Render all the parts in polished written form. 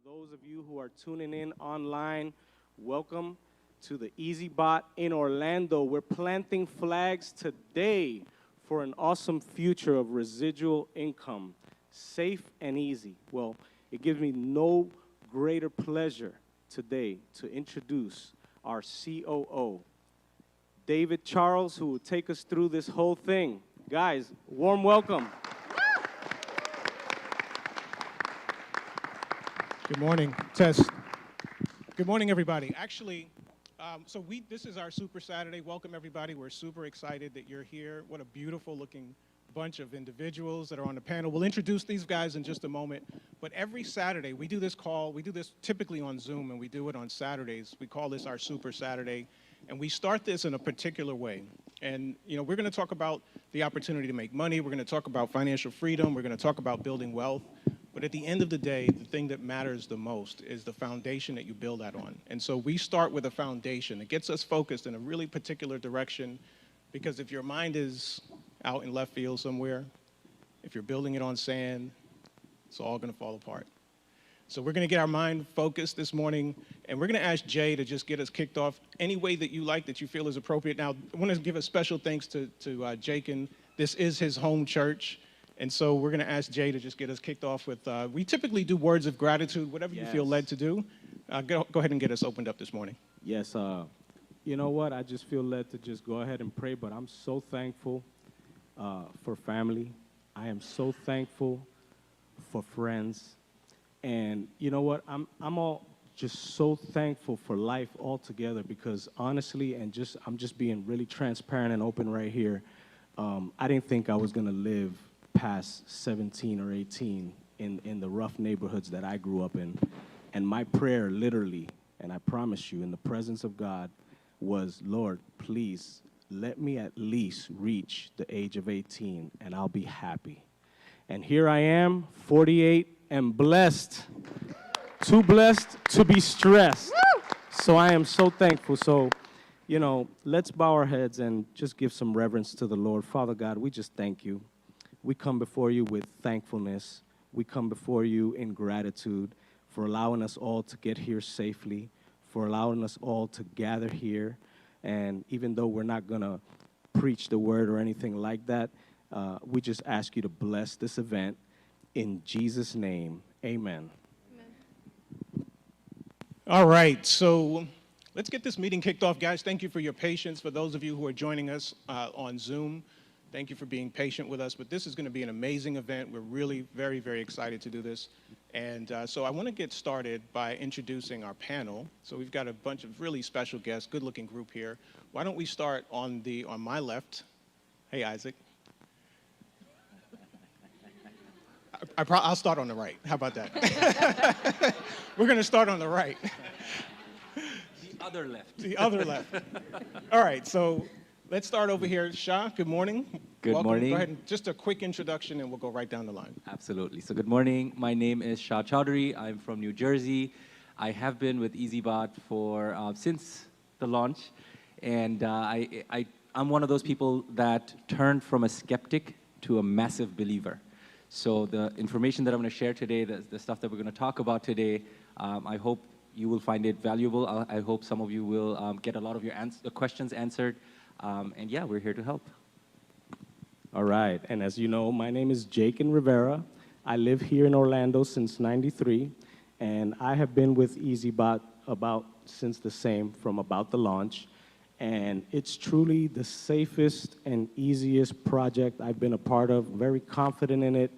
those of you who are tuning in online, welcome to the EazyBot in Orlando. We're planting flags today for an awesome future of residual income, safe and easy. Well, it gives me no greater pleasure today to introduce our COO, David Charles, who will take us through this whole thing. Guys, warm welcome. Good morning. Test. Good morning, everybody. Actually, this is our Super Saturday. Welcome, everybody. We're super excited that you're here. What a beautiful looking bunch of individuals that are on the panel. We'll introduce these guys in just a moment. But every Saturday, we do this call. We do this typically on Zoom, and we do it on Saturdays. We call this our Super Saturday. And we start this in a particular way. And, we're going to talk about the opportunity to make money. We're going to talk about financial freedom. We're going to talk about building wealth. But at the end of the day, the thing that matters the most is the foundation that you build that on. And so we start with a foundation that gets us focused in a really particular direction, because if your mind is out in left field somewhere, if you're building it on sand, it's all going to fall apart. So we're going to get our mind focused this morning, and we're going to ask Jay to just get us kicked off any way that you like, that you feel is appropriate. Now, I want to give a special thanks to Jakin. This is his home church. And so we're going to ask Jay to just get us kicked off with, we typically do words of gratitude, whatever you feel led to do. Go ahead and get us opened up this morning. Yes, you know what? I just feel led to just go ahead and pray, but I'm so thankful for family. I am so thankful for friends. And you know what? I'm all just so thankful for life altogether, because honestly, I'm just being really transparent and open right here. I didn't think I was going to live past 17 or 18 in the rough neighborhoods that I grew up in. And my prayer literally, and I promise you, in the presence of God, was, Lord, please let me at least reach the age of 18 and I'll be happy. And here I am, 48, and blessed, too blessed to be stressed. So I am so thankful. So, let's bow our heads and just give some reverence to the Lord. Father God, we just thank you. We come before you with thankfulness. We come before you in gratitude for allowing us all to get here safely, for allowing us all to gather here. And even though we're not going to preach the word or anything like that, we just ask you to bless this event. In Jesus' name, amen. Amen. All right, so let's get this meeting kicked off, guys. Thank you for your patience. For those of you who are joining us on Zoom, thank you for being patient with us, but this is going to be an amazing event. We're really very, very excited to do this. And so I want to get started by introducing our panel. So we've got a bunch of really special guests, good-looking group here. Why don't we start on my left? Hey, Isaac. I'll start on the right. How about that? We're going to start on the right. The other left. The other left. All right, so let's start over here. Shah, good morning. Good morning. Go ahead and just a quick introduction, and we'll go right down the line. Absolutely. So good morning. My name is Shah Chowdhury. I'm from New Jersey. I have been with EazyBot for since the launch, and I'm one of those people that turned from a skeptic to a massive believer. So the information that I'm going to share today, the stuff that we're going to talk about today, I hope you will find it valuable. I hope some of you will get a lot of your questions answered. And yeah, we're here to help. All right, and as you know, my name is Jakin Rivera. I live here in Orlando since '93, and I have been with EazyBot since from about the launch. And it's truly the safest and easiest project I've been a part of, very confident in it.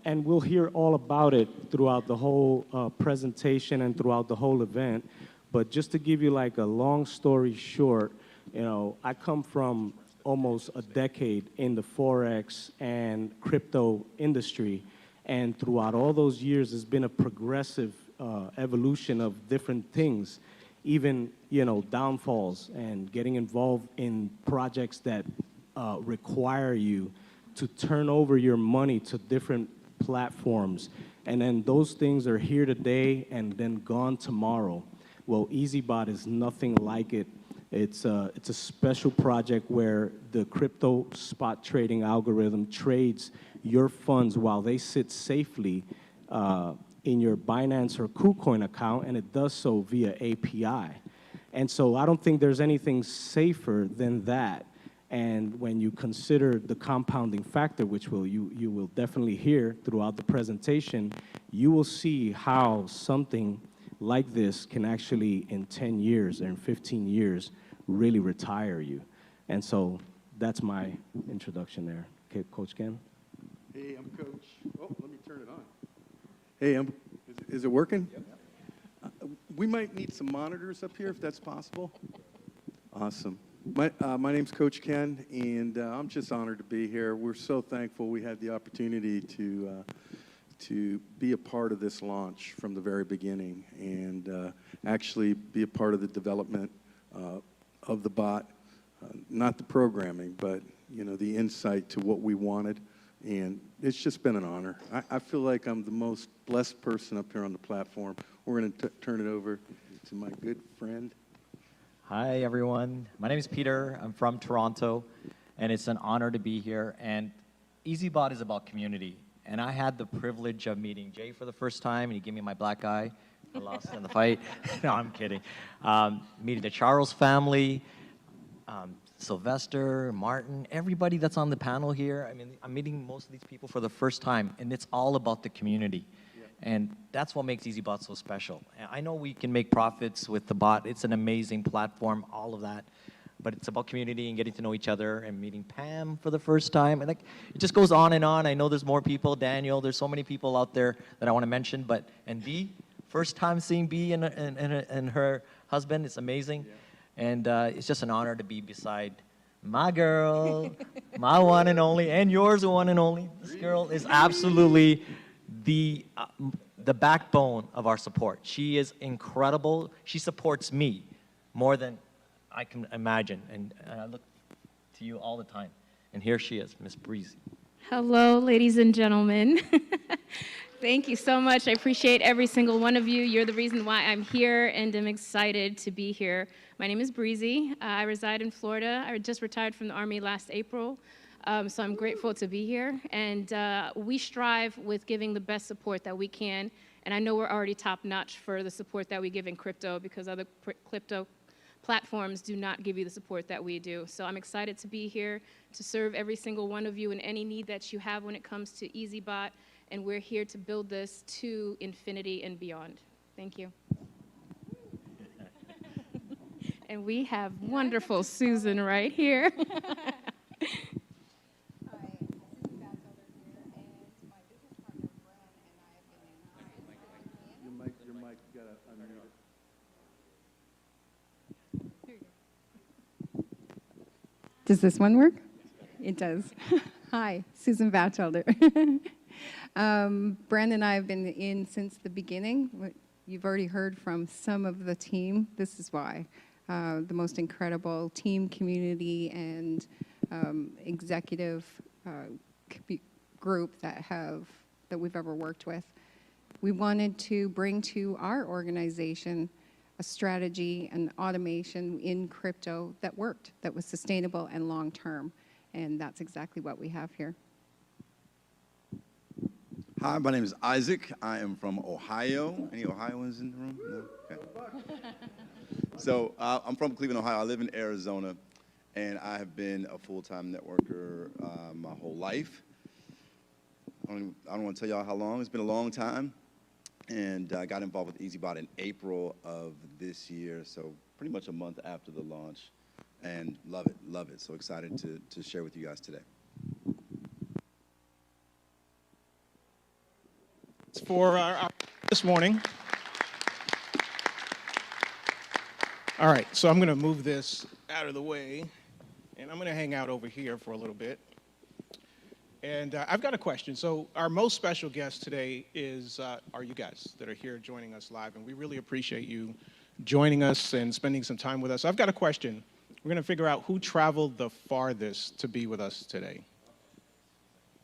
And we'll hear all about it throughout the whole presentation and throughout the whole event. But just to give you like a long story short, I come from almost a decade in the Forex and crypto industry. And throughout all those years, there's been a progressive evolution of different things, even, downfalls and getting involved in projects that require you to turn over your money to different platforms. And then those things are here today and then gone tomorrow. Well, EazyBot is nothing like it. It's a special project where the crypto spot trading algorithm trades your funds while they sit safely in your Binance or KuCoin account, and it does so via API. And so I don't think there's anything safer than that. And when you consider the compounding factor, which you will definitely hear throughout the presentation, you will see how something like this can actually, in 10 years and 15 years, really retire you. And so that's my introduction there. Okay, Coach Ken? Hey, I'm Coach. Oh, let me turn it on. Hey, is it working? Yep. We might need some monitors up here if that's possible. Awesome. My name's Coach Ken, and I'm just honored to be here. We're so thankful we had the opportunity to be a part of this launch from the very beginning and actually be a part of the development of the bot, not the programming, but the insight to what we wanted. And it's just been an honor. I feel like I'm the most blessed person up here on the platform. We're going to turn it over to my good friend. Hi, everyone. My name is Peter. I'm from Toronto, and it's an honor to be here. And EazyBot is about community. And I had the privilege of meeting Jay for the first time, and he gave me my black eye. I lost in the fight. No, I'm kidding. Meeting the Charles family, Sylvester, Martin, everybody that's on the panel here. I mean, I'm meeting most of these people for the first time, and it's all about the community. Yeah. And that's what makes EazyBot so special. I know we can make profits with the bot. It's an amazing platform, all of that. But it's about community and getting to know each other and meeting Pam for the first time. And it just goes on and on. I know there's more people, Daniel, there's so many people out there that I want to mention. And Bea, first time seeing Bea and her husband, it's amazing. Yeah. And it's just an honor to be beside my girl, my one and only, and yours the one and only. This girl is absolutely the backbone of our support. She is incredible. She supports me more than I can imagine. And I look to you all the time. And here she is, Miss Breezy. Hello, ladies and gentlemen. Thank you so much. I appreciate every single one of you. You're the reason why I'm here, and I'm excited to be here. My name is Breezy. I reside in Florida. I just retired from the Army last April, so I'm grateful to be here. And we strive with giving the best support that we can, and I know we're already top-notch for the support that we give in crypto because other crypto platforms do not give you the support that we do. So I'm excited to be here to serve every single one of you in any need that you have when it comes to EazyBot. And we're here to build this to infinity and beyond. Thank you. And we have wonderful Susan right here. Your mic, you gotta unmute it. Does this one work? It does. Hi, Susan Batchelder. Brandon and I have been in since the beginning. You've already heard from some of the team. This is why. The most incredible team, community, and executive group that we've ever worked with. We wanted to bring to our organization a strategy and automation in crypto that worked, that was sustainable and long-term. And that's exactly what we have here. Hi, my name is Isaac. I am from Ohio. Any Ohioans in the room? No? Okay. So I'm from Cleveland, Ohio. I live in Arizona, and I have been a full-time networker my whole life. I don't want to tell y'all how long. It's been a long time, and I got involved with EazyBot in April of this year, so pretty much a month after the launch, and love it. So excited to share with you guys today. For our this morning. All right, so I'm going to move this out of the way, and I'm going to hang out over here for a little bit. And I've got a question. So our most special guest today are you guys that are here joining us live, and we really appreciate you joining us and spending some time with us. I've got a question. We're going to figure out who traveled the farthest to be with us today.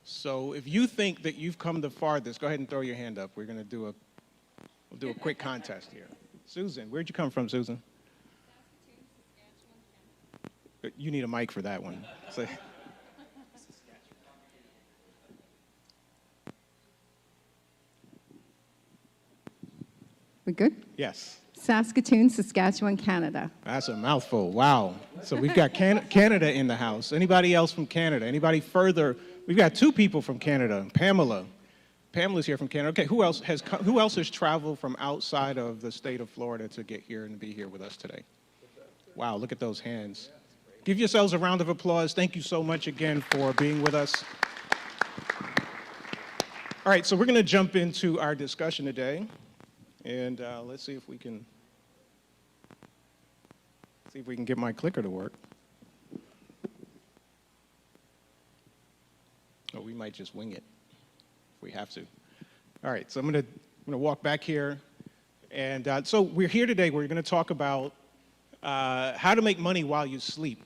So if you think that you've come the farthest, go ahead and throw your hand up. We're going to we'll do a quick contest here. Susan, where'd you come from, Susan? You need a mic for that one. So, We good? Yes. Saskatoon, Saskatchewan, Canada. That's a mouthful. Wow. So we've got Canada in the house. Anybody else from Canada? Anybody further? We've got 2 people from Canada. Pamela. Pamela's here from Canada. Okay, who else has traveled from outside of the state of Florida to get here and be here with us today? Wow, look at those hands. Give yourselves a round of applause. Thank you so much again for being with us. All right, so we're going to jump into our discussion today. And let's see if we can get my clicker to work. Or we might just wing it if we have to. All right, so I'm going to walk back here. And so we're here today. We're going to talk about how to make money while you sleep.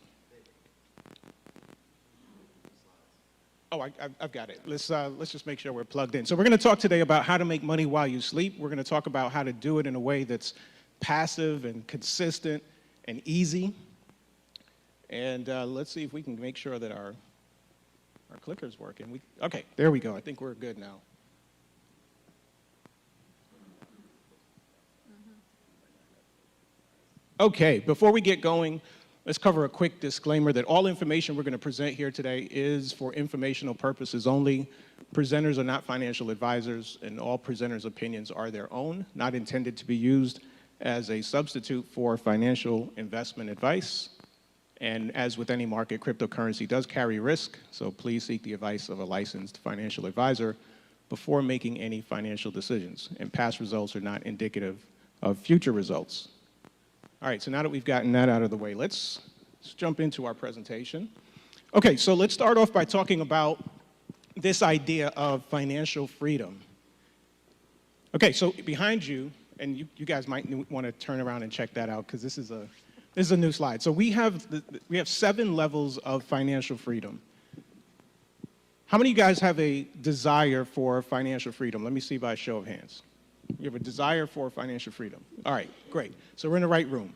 Oh, I've got it. Let's just make sure we're plugged in. So we're going to talk today about how to make money while you sleep. We're going to talk about how to do it in a way that's passive and consistent and easy. And let's see if we can make sure that our clicker's working. Okay, there we go. I think we're good now. Okay, before we get going, let's cover a quick disclaimer that all information we're going to present here today is for informational purposes only. Presenters are not financial advisors, and all presenters' opinions are their own, not intended to be used as a substitute for financial investment advice. And as with any market, cryptocurrency does carry risk, so please seek the advice of a licensed financial advisor before making any financial decisions. And past results are not indicative of future results. All right, so now that we've gotten that out of the way, let's jump into our presentation. Okay, so let's start off by talking about this idea of financial freedom. Okay, so behind you, and you guys might want to turn around and check that out because this is a new slide. So we have 7 levels of financial freedom. How many of you guys have a desire for financial freedom? Let me see by a show of hands. You have a desire for financial freedom. All right, great. So we're in the right room.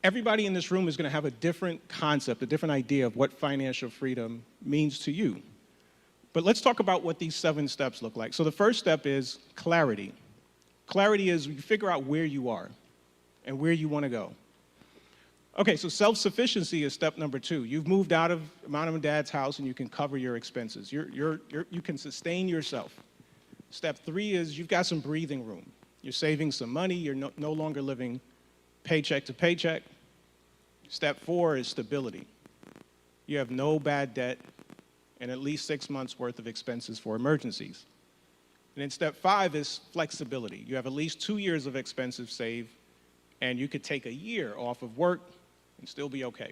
Everybody in this room is going to have a different concept, a different idea of what financial freedom means to you. But let's talk about what these 7 steps look like. So the first step is clarity. Clarity is you figure out where you are and where you want to go. Okay, so self-sufficiency is step number 2. You've moved out of mom and dad's house and you can cover your expenses. You can sustain yourself. Step 3 is you've got some breathing room. You're saving some money. You're no longer living paycheck to paycheck. Step 4 is stability. You have no bad debt and at least 6 months worth of expenses for emergencies. And then step 5 is flexibility. You have at least 2 years of expenses saved and you could take a year off of work and still be okay.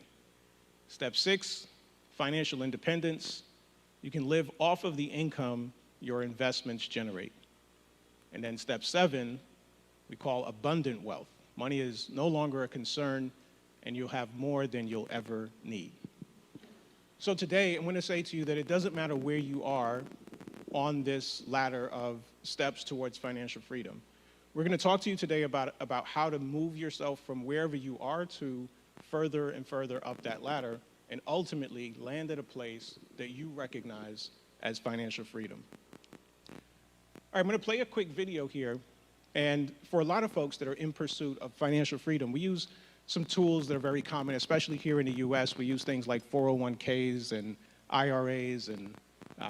Step 6, financial independence. You can live off of the income your investments generate. And then step 7, we call abundant wealth. Money is no longer a concern, and you'll have more than you'll ever need. So today, I'm going to say to you that it doesn't matter where you are on this ladder of steps towards financial freedom. We're going to talk to you today about how to move yourself from wherever you are to further and further up that ladder, and ultimately land at a place that you recognize as financial freedom. All right, I'm going to play a quick video here. And for a lot of folks that are in pursuit of financial freedom, we use some tools that are very common, especially here in the US. We use things like 401ks and IRAs and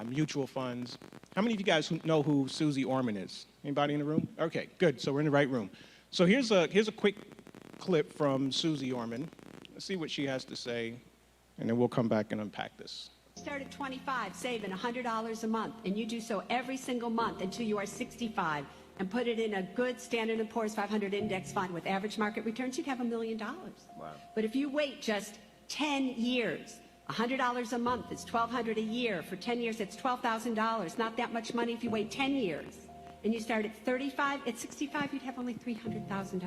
mutual funds. How many of you guys know who Susie Orman is? Anybody in the room? Okay, good. So we're in the right room. So here's a quick clip from Susie Orman. Let's see what she has to say, and then we'll come back and unpack this. Start at 25, saving $100 a month, and you do so every single month until you are 65, and put it in a good Standard & Poor's 500 index fund with average market returns, you'd have $1 million. Wow. But if you wait just 10 years, $100 a month is $1,200 a year. For 10 years, it's $12,000. Not that much money if you wait 10 years. And you start at 35, at 65, you'd have only $300,000.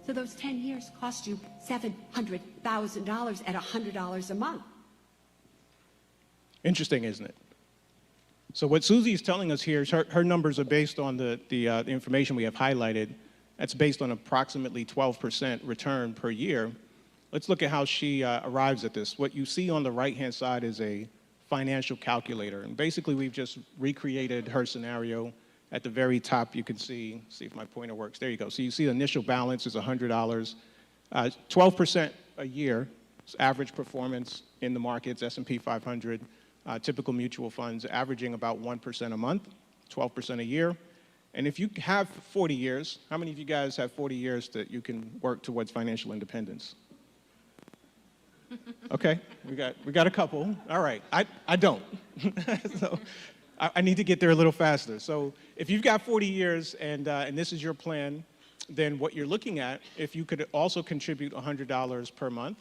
So those 10 years cost you $700,000 at $100 a month. Interesting, isn't it? So what Susie is telling us here is her numbers are based on the information we have highlighted. That's based on approximately 12% return per year. Let's look at how she arrives at this. What you see on the right-hand side is a financial calculator. And basically, we've just recreated her scenario At the very top, you can see if my pointer works. There you go. So you see the initial balance is $100. 12% a year is average performance in the markets, S&P 500. Typical mutual funds averaging about 1% a month, 12% a year. And if you have 40 years, how many of you guys have 40 years that you can work towards financial independence? Okay, we got a couple. All right, I don't. So I need to get there a little faster. So if you've got 40 years and this is your plan, then what you're looking at, if you could also contribute $100 per month,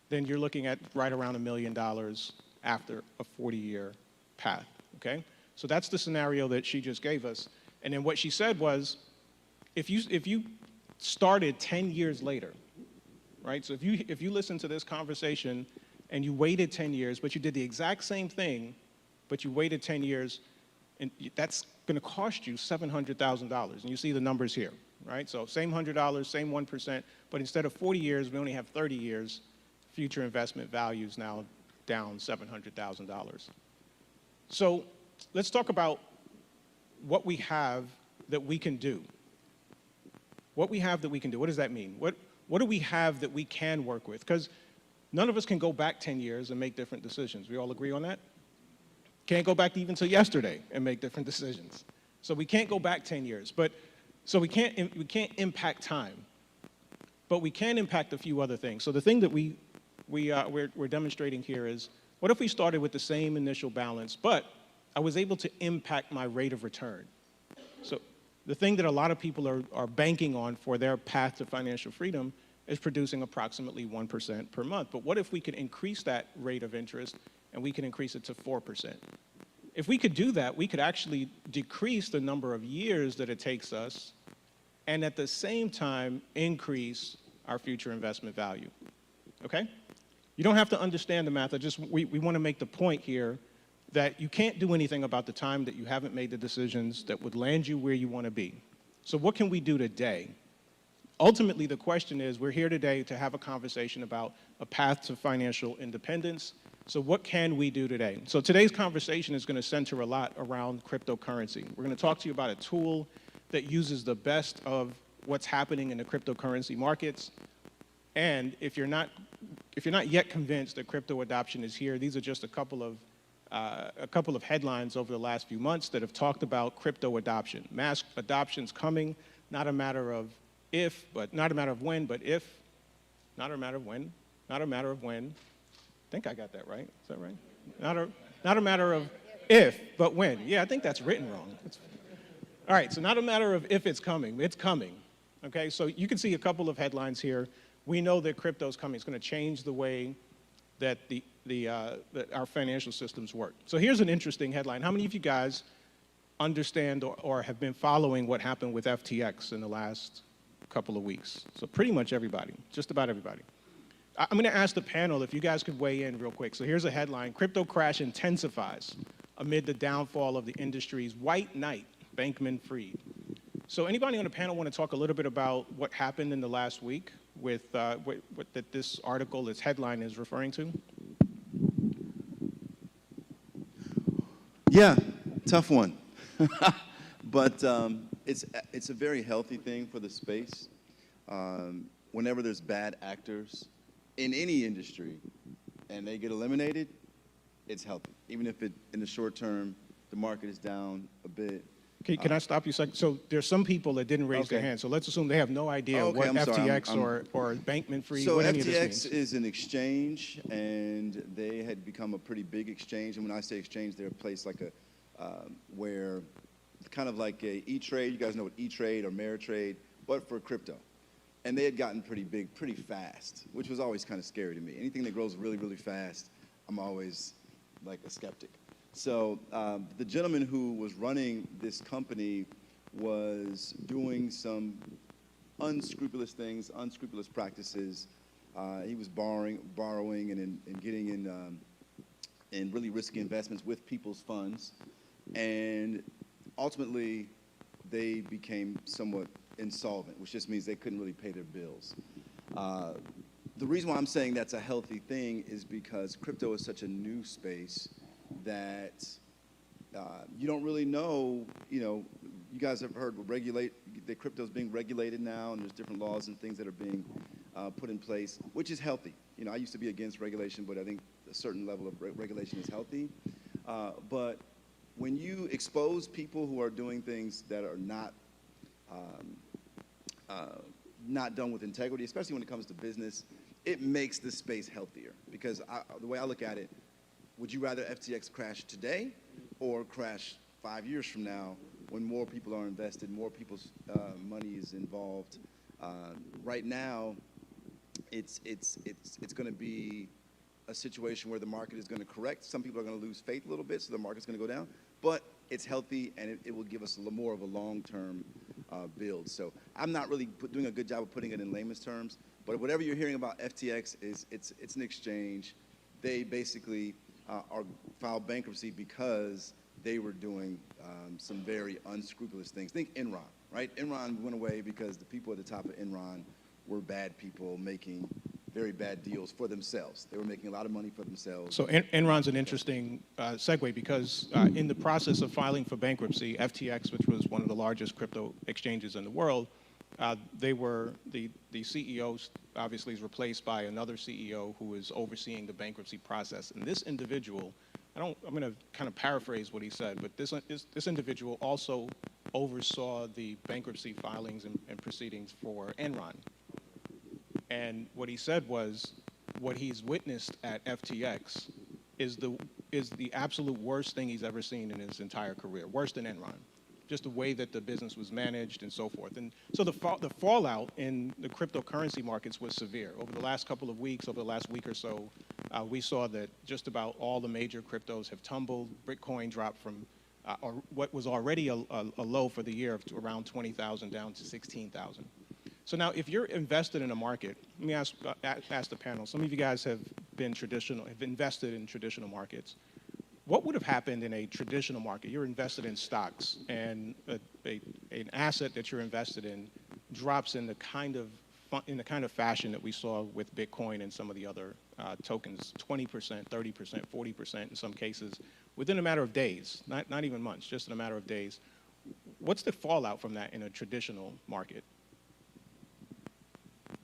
then you're looking at right around $1 million after a 40-year path, okay? So that's the scenario that she just gave us. And then what she said was, if you started 10 years later, right? So if you listen to this conversation and you waited 10 years, but you did the exact same thing, but you waited 10 years, and that's going to cost you $700,000. And you see the numbers here, right? So same $100, same 1%, but instead of 40 years, we only have 30 years. Future investment values now down $700,000. So let's talk about what we have that we can do. What we have that we can do. What does that mean? What do we have that we can work with? Because none of us can go back 10 years and make different decisions. We all agree on that? Can't go back even till yesterday and make different decisions. So we can't go back 10 years. So we can't impact time. But we can impact a few other things. So the thing that we're demonstrating here is, what if we started with the same initial balance, but I was able to impact my rate of return? So the thing that a lot of people are banking on for their path to financial freedom is producing approximately 1% per month. But what if we could increase that rate of interest and we can increase it to 4%? If we could do that, we could actually decrease the number of years that it takes us and at the same time increase our future investment value, okay? You don't have to understand the math. We want to make the point here that you can't do anything about the time that you haven't made the decisions that would land you where you want to be. So what can we do today? Ultimately, the question is, we're here today to have a conversation about a path to financial independence. So what can we do today? So today's conversation is going to center a lot around cryptocurrency. We're going to talk to you about a tool that uses the best of what's happening in the cryptocurrency markets. And if you're not yet convinced that crypto adoption is here, these are just a couple of headlines over the last few months that have talked about crypto adoption. Mass adoption's coming, not a matter of if, but not a matter of when, but if, not a matter of when, not a matter of when. I think I got that right. Is that right? Not a matter of if, but when. Yeah, I think that's written wrong. All right, so not a matter of if it's coming. It's coming. Okay, so you can see a couple of headlines here. We know that crypto's coming. It's going to change the way that that our financial systems work. So here's an interesting headline. How many of you guys understand or have been following what happened with FTX in the last couple of weeks? So pretty much everybody, just about everybody. I'm going to ask the panel if you guys could weigh in real quick. So here's a headline: crypto crash intensifies amid the downfall of the industry's white knight, Bankman-Fried. So anybody on the panel want to talk a little bit about what happened in the last week with what that this article, this headline is referring to? Yeah, tough one. But it's a very healthy thing for the space. Whenever there's bad actors in any industry and they get eliminated, it's healthy. Even if in the short term, the market is down a bit. Can I stop you a second? So there's some people that didn't raise their hand. So let's assume they have no idea what FTX or Bankman-Fried, what any of this means. So FTX is an exchange, and they had become a pretty big exchange. And when I say exchange, they're a place like where kind of like a E-Trade. You guys know what E-Trade or Ameritrade, but for crypto. And they had gotten pretty big pretty fast, which was always kind of scary to me. Anything that grows really, really fast, I'm always like a skeptic. So the gentleman who was running this company was doing some unscrupulous things, unscrupulous practices. He was borrowing and getting in really risky investments with people's funds. And ultimately, they became somewhat insolvent, which just means they couldn't really pay their bills. The reason why I'm saying that's a healthy thing is because crypto is such a new space that you don't really know, you guys have heard the crypto's being regulated now, and there's different laws and things that are being put in place, which is healthy. You know, I used to be against regulation, but I think a certain level of regulation is healthy. But when you expose people who are doing things that are not done with integrity, especially when it comes to business, it makes the space healthier. Because the way I look at it, would you rather FTX crash today or crash 5 years from now when more people are invested, more people's money is involved? Right now, it's going to be a situation where the market is going to correct. Some people are going to lose faith a little bit, so the market's going to go down. But it's healthy, and it will give us more of a long-term build. So I'm not really doing a good job of putting it in layman's terms, but whatever you're hearing about FTX it's an exchange. They basically filed bankruptcy because they were doing some very unscrupulous things. Think Enron, right? Enron went away because the people at the top of Enron were bad people making very bad deals for themselves. They were making a lot of money for themselves. So Enron's an interesting segue because in the process of filing for bankruptcy, FTX, which was one of the largest crypto exchanges in the world, the CEO obviously is replaced by another CEO who is overseeing the bankruptcy process. And this individual, I'm going to kind of paraphrase what he said, but this individual also oversaw the bankruptcy filings and proceedings for Enron. And what he said was, what he's witnessed at FTX is the absolute worst thing he's ever seen in his entire career, worse than Enron. Just the way that the business was managed and so forth. And so the fallout in the cryptocurrency markets was severe. Over the last couple of weeks, over the last week or so, we saw that just about all the major cryptos have tumbled. Bitcoin dropped from what was already a low for the year of around 20,000 down to 16,000. So now, if you're invested in a market, let me ask the panel. Some of you guys have invested in traditional markets. What would have happened in a traditional market? You're invested in stocks, and an asset that you're invested in drops in the kind of fashion that we saw with Bitcoin and some of the other tokens, 20%, 30%, 40% in some cases, within a matter of days, not even months, just in a matter of days. What's the fallout from that in a traditional market?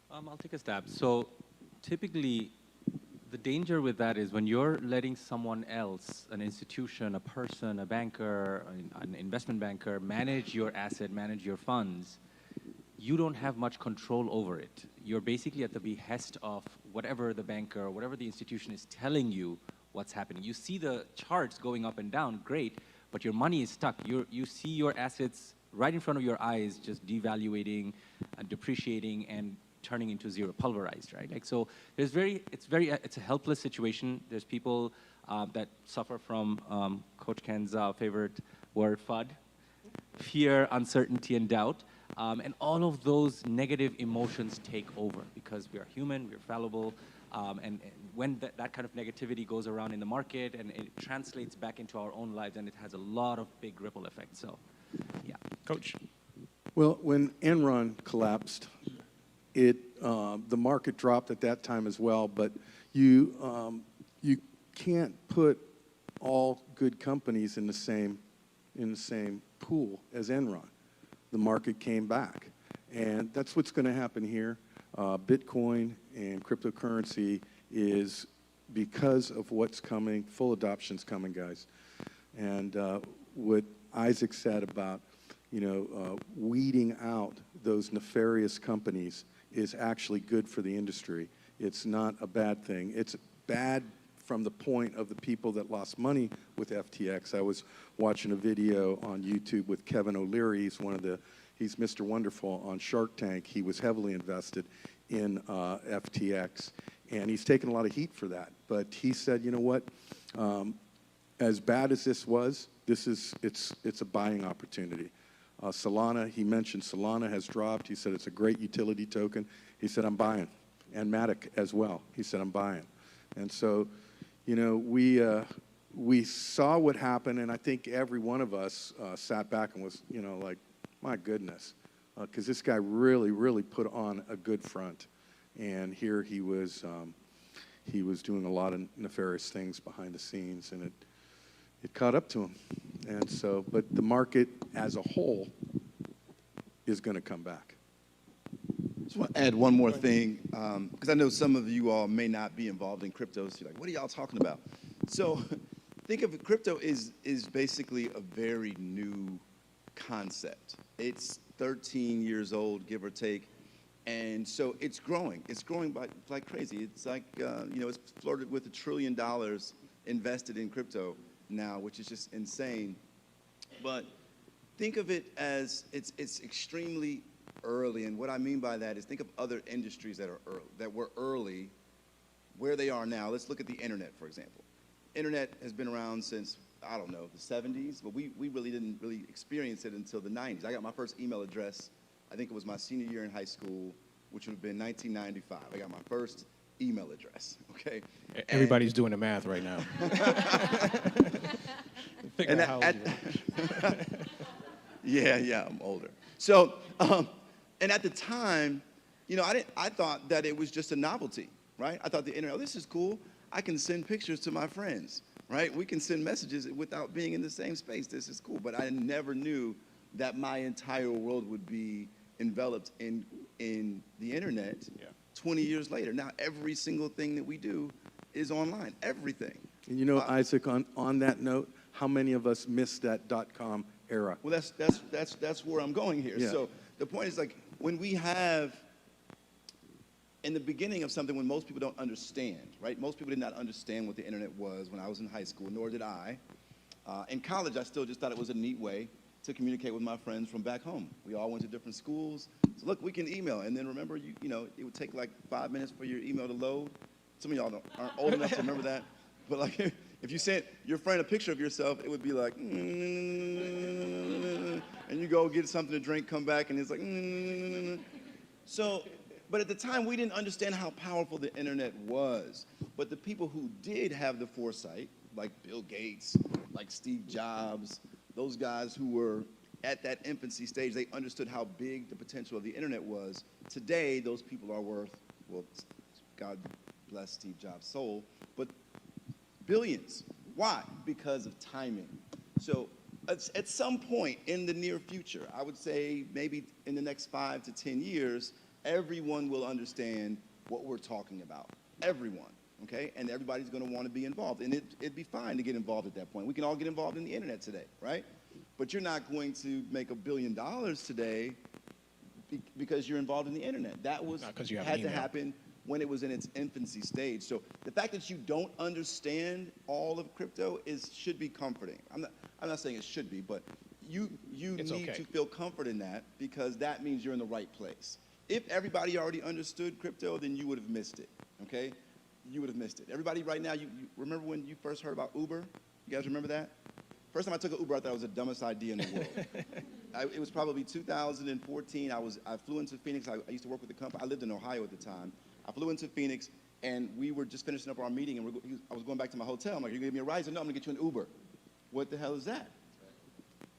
I'll take a stab. So typically, the danger with that is when you're letting someone else, an institution, a person, a banker, an investment banker, manage your asset, manage your funds, you don't have much control over it. You're basically at the behest of whatever the banker or whatever the institution is telling you what's happening. You see the charts going up and down, great, but your money is stuck. You see your assets right in front of your eyes just devaluating and depreciating and turning into zero, pulverized, right? Like, so it's a helpless situation. There's people that suffer from Coach Ken's favorite word, FUD, fear, uncertainty, and doubt. And all of those negative emotions take over because we are human, we're fallible, and when that kind of negativity goes around in the market and it translates back into our own lives, and it has a lot of big ripple effects. So, yeah. Coach? Well, when Enron collapsed, the market dropped at that time as well, but you can't put all good companies in the same pool as Enron. The market came back, and that's what's going to happen here. Bitcoin and cryptocurrency is because of what's coming. Full adoption's coming, guys, and what Isaac said about weeding out those nefarious companies is actually good for the industry. It's not a bad thing. It's bad from the point of the people that lost money with FTX. I was watching a video on YouTube with Kevin O'Leary. He's Mr. Wonderful on Shark Tank. He was heavily invested in FTX, and he's taken a lot of heat for that. But he said, you know what? As bad as this was, it's a buying opportunity. Solana, he mentioned Solana has dropped. He said it's a great utility token. He said, I'm buying. And Matic as well. He said, I'm buying. And so, we saw what happened, and I think every one of us sat back and was, like, my goodness, because this guy really, really put on a good front. And here he was doing a lot of nefarious things behind the scenes, and it caught up to him. And so, but the market as a whole is going to come back. Just want to add one more thing, because I know some of you all may not be involved in crypto. So you're like, what are y'all talking about? So think of it, crypto is basically a very new concept. It's 13 years old, give or take. And so it's growing. It's growing like crazy. It's like, it's flirted with $1 trillion invested in crypto now, which is just insane. But think of it as it's extremely early, and what I mean by that is think of other industries that were early, where they are now. Let's look at the internet, for example. Internet has been around since, I don't know, the 70s, but we really didn't experience it until the 90s. I got my first email address, I think it was my senior year in high school, which would have been 1995. I got my first email address, okay? Everybody's doing the math right now. And yeah, I'm older. So, and at the time, I thought that it was just a novelty, right? I thought the internet, oh, this is cool. I can send pictures to my friends, right? We can send messages without being in the same space. This is cool. But I never knew that my entire world would be enveloped in the internet 20 years later. Now, every single thing that we do is online, everything. And Isaac, on that note, how many of us missed that .com era? Well, that's where I'm going here. Yeah. So the point is, like, when we have, in the beginning of something, when most people don't understand, right? Most people did not understand what the internet was when I was in high school, nor did I. In college, I still just thought it was a neat way to communicate with my friends from back home. We all went to different schools. So look, we can email. And then remember, it would take like 5 minutes for your email to load. Some of y'all aren't old enough to remember that. But like, if you sent your friend a picture of yourself, it would be like, and you go get something to drink, come back, and it's like, So, but at the time, we didn't understand how powerful the internet was. But the people who did have the foresight, like Bill Gates, like Steve Jobs, those guys who were at that infancy stage, they understood how big the potential of the internet was. Today, those people are worth, well, God bless Steve Jobs' soul, but billions. Why? Because of timing. So at some point in the near future, I would say maybe in the next 5 to 10 years, everyone will understand what we're talking about. Everyone, okay? And everybody's going to want to be involved. And it'd be fine to get involved at that point. We can all get involved in the internet today, right? But you're not going to make $1 billion today because you're involved in the internet. That had to happen when it was in its infancy stage. So the fact that you don't understand all of crypto should be comforting. I'm not saying it should be, but you need to feel comfort in that, because that means you're in the right place. If everybody already understood crypto, then you would have missed it, okay? You would have missed it. Everybody right now, you remember when you first heard about Uber? You guys remember that? First time I took an Uber, I thought it was the dumbest idea in the world. It was probably 2014. I flew into Phoenix. I used to work with the company. I lived in Ohio at the time. I flew into Phoenix, and we were just finishing up our meeting, and I was going back to my hotel. I'm like, "You're going to give me a ride?" He said, "No, I'm going to get you an Uber." What the hell is that?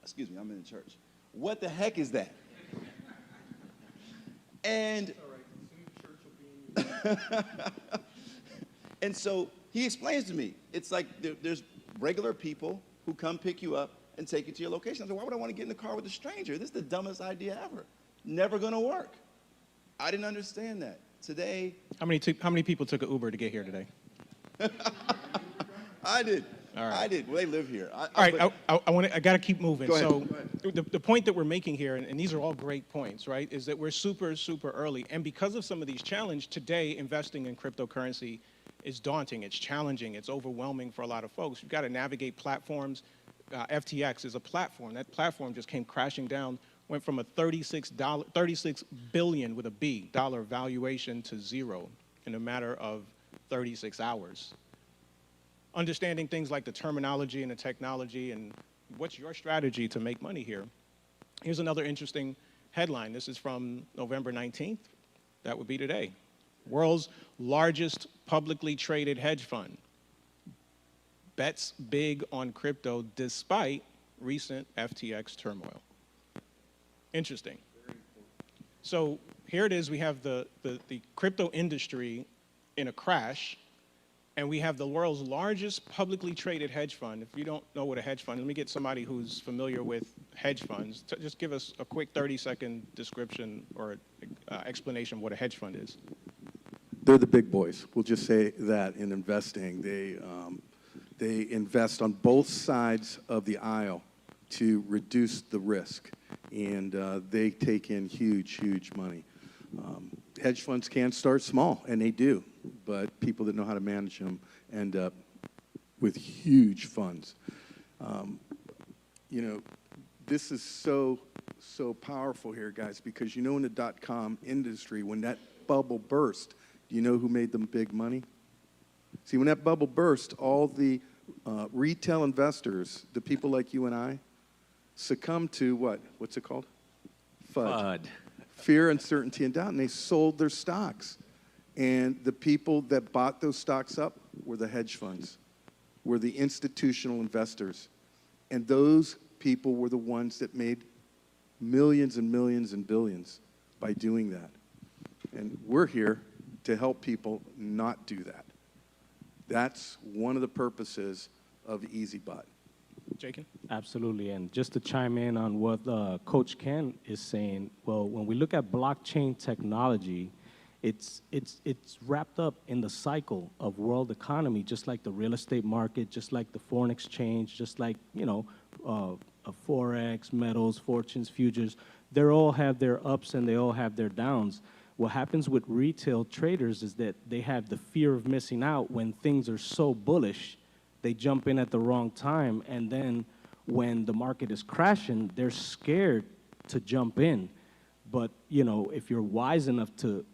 Excuse me, I'm in church. What the heck is that? And and so he explains to me, it's like there's regular people who come pick you up and take you to your location. I said, why would I want to get in the car with a stranger? This is the dumbest idea ever. Never going to work. I didn't understand that. Today, How many people took an Uber to get here today? I did. All right. I did. Well, they live here. All right, I got to keep moving. Go ahead. So Go ahead. the point that we're making here, and these are all great points, right, is that we're super, super early. And because of some of these challenges, today investing in cryptocurrency is daunting. It's challenging. It's overwhelming for a lot of folks. You've got to navigate platforms. FTX is a platform. That platform just came crashing down, went from a $36 billion with a B dollar valuation to zero in a matter of 36 hours. Understanding things like the terminology and the technology and what's your strategy to make money here. Here's another interesting headline. This is from November 19th. That would be today. World's largest publicly traded hedge fund bets big on crypto despite recent FTX turmoil. Interesting. So here it is. We have the crypto industry in a crash. And we have the world's largest publicly traded hedge fund. If you don't know what a hedge fund, let me get somebody who's familiar with hedge funds to just give us a quick 30-second description or explanation of what a hedge fund is. They're the big boys. We'll just say that in investing. They invest on both sides of the aisle to reduce the risk, and they take in huge, huge money. Hedge funds can start small, and they do, but people that know how to manage them end up with huge funds. You know, this is so powerful here, guys, because you know in the dot-com industry, when that bubble burst, do you know who made them big money? See, when that bubble burst, all the retail investors, the people like you and I, succumbed to what? What's it called? FUD. Fear, uncertainty, and doubt, and they sold their stocks. And the people that bought those stocks up were the hedge funds, were the institutional investors. And those people were the ones that made millions and millions and billions by doing that. And we're here to help people not do that. That's one of the purposes of EazyBot. Jacob? Absolutely, and just to chime in on what Coach Ken is saying, well, when we look at blockchain technology, it's wrapped up in the cycle of world economy, just like the real estate market, just like the foreign exchange, just like, you know, Forex, metals, fortunes, futures. They all have their ups and they all have their downs. What happens with retail traders is that they have the fear of missing out when things are so bullish. They jump in at the wrong time, and then when the market is crashing, they're scared to jump in. But, you know, if you're wise enough to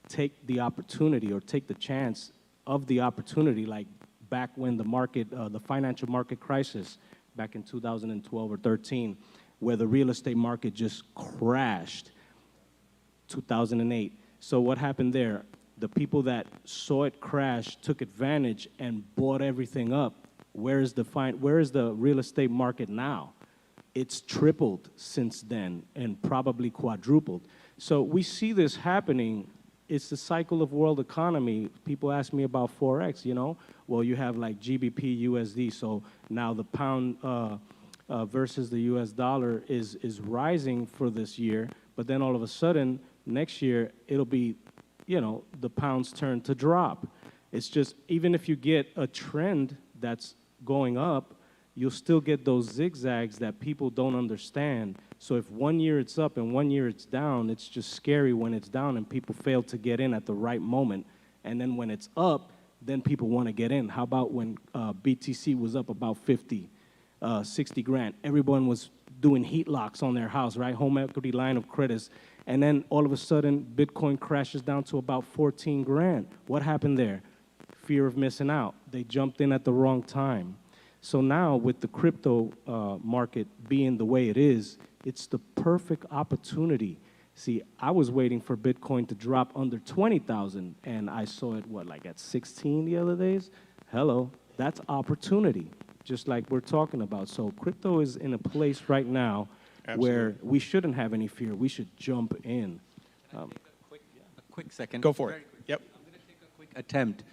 take the opportunity or take the chance of the opportunity, like back when the market, the financial market crisis back in 2012 or 13, where the real estate market just crashed, 2008. So what happened there? The people that saw it crash took advantage and bought everything up. Where is the real estate market now? It's tripled since then and probably quadrupled. So we see this happening. It's the cycle of world economy. People ask me about Forex, you know? Well, you have like GBP, USD, so now the pound versus the US dollar is rising for this year, but then all of a sudden, next year, it'll be, you know, the pound's turn to drop. It's just, even if you get a trend that's going up, you'll still get those zigzags that people don't understand. So if one year it's up and one year it's down, it's just scary when it's down and people fail to get in at the right moment. And then when it's up, then people want to get in. How about when BTC was up about 50, 60 grand? Everyone was doing heat locks on their house, right? Home equity line of credits. And then all of a sudden, Bitcoin crashes down to about 14 grand. What happened there? Fear of missing out. They jumped in at the wrong time. So now with the crypto market being the way it is, it's the perfect opportunity. See, I was waiting for Bitcoin to drop under 20,000, and I saw it, what, like at 16 the other days? Hello, that's opportunity, just like we're talking about. So crypto is in a place right now where we shouldn't have any fear. We should jump in. A quick second. Go for it. Yep. I'm going to take a quick attempt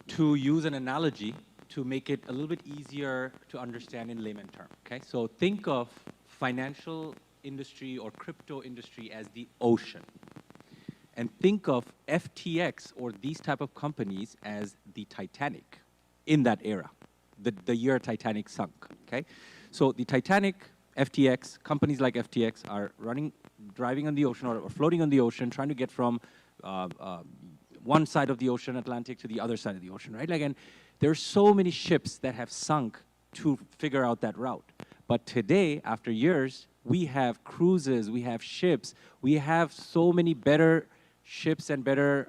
to use an analogy to make it a little bit easier to understand in layman terms. Okay, so think of financial industry or crypto industry as the ocean, and think of FTX or these type of companies as the Titanic in that era, the year Titanic sunk. Okay, so the Titanic, FTX, companies like FTX are driving on the ocean or floating on the ocean, trying to get from one side of the ocean, Atlantic, to the other side of the ocean, right? Like, and there's so many ships that have sunk to figure out that route. But today, after years, we have cruises, we have ships, we have so many better ships and better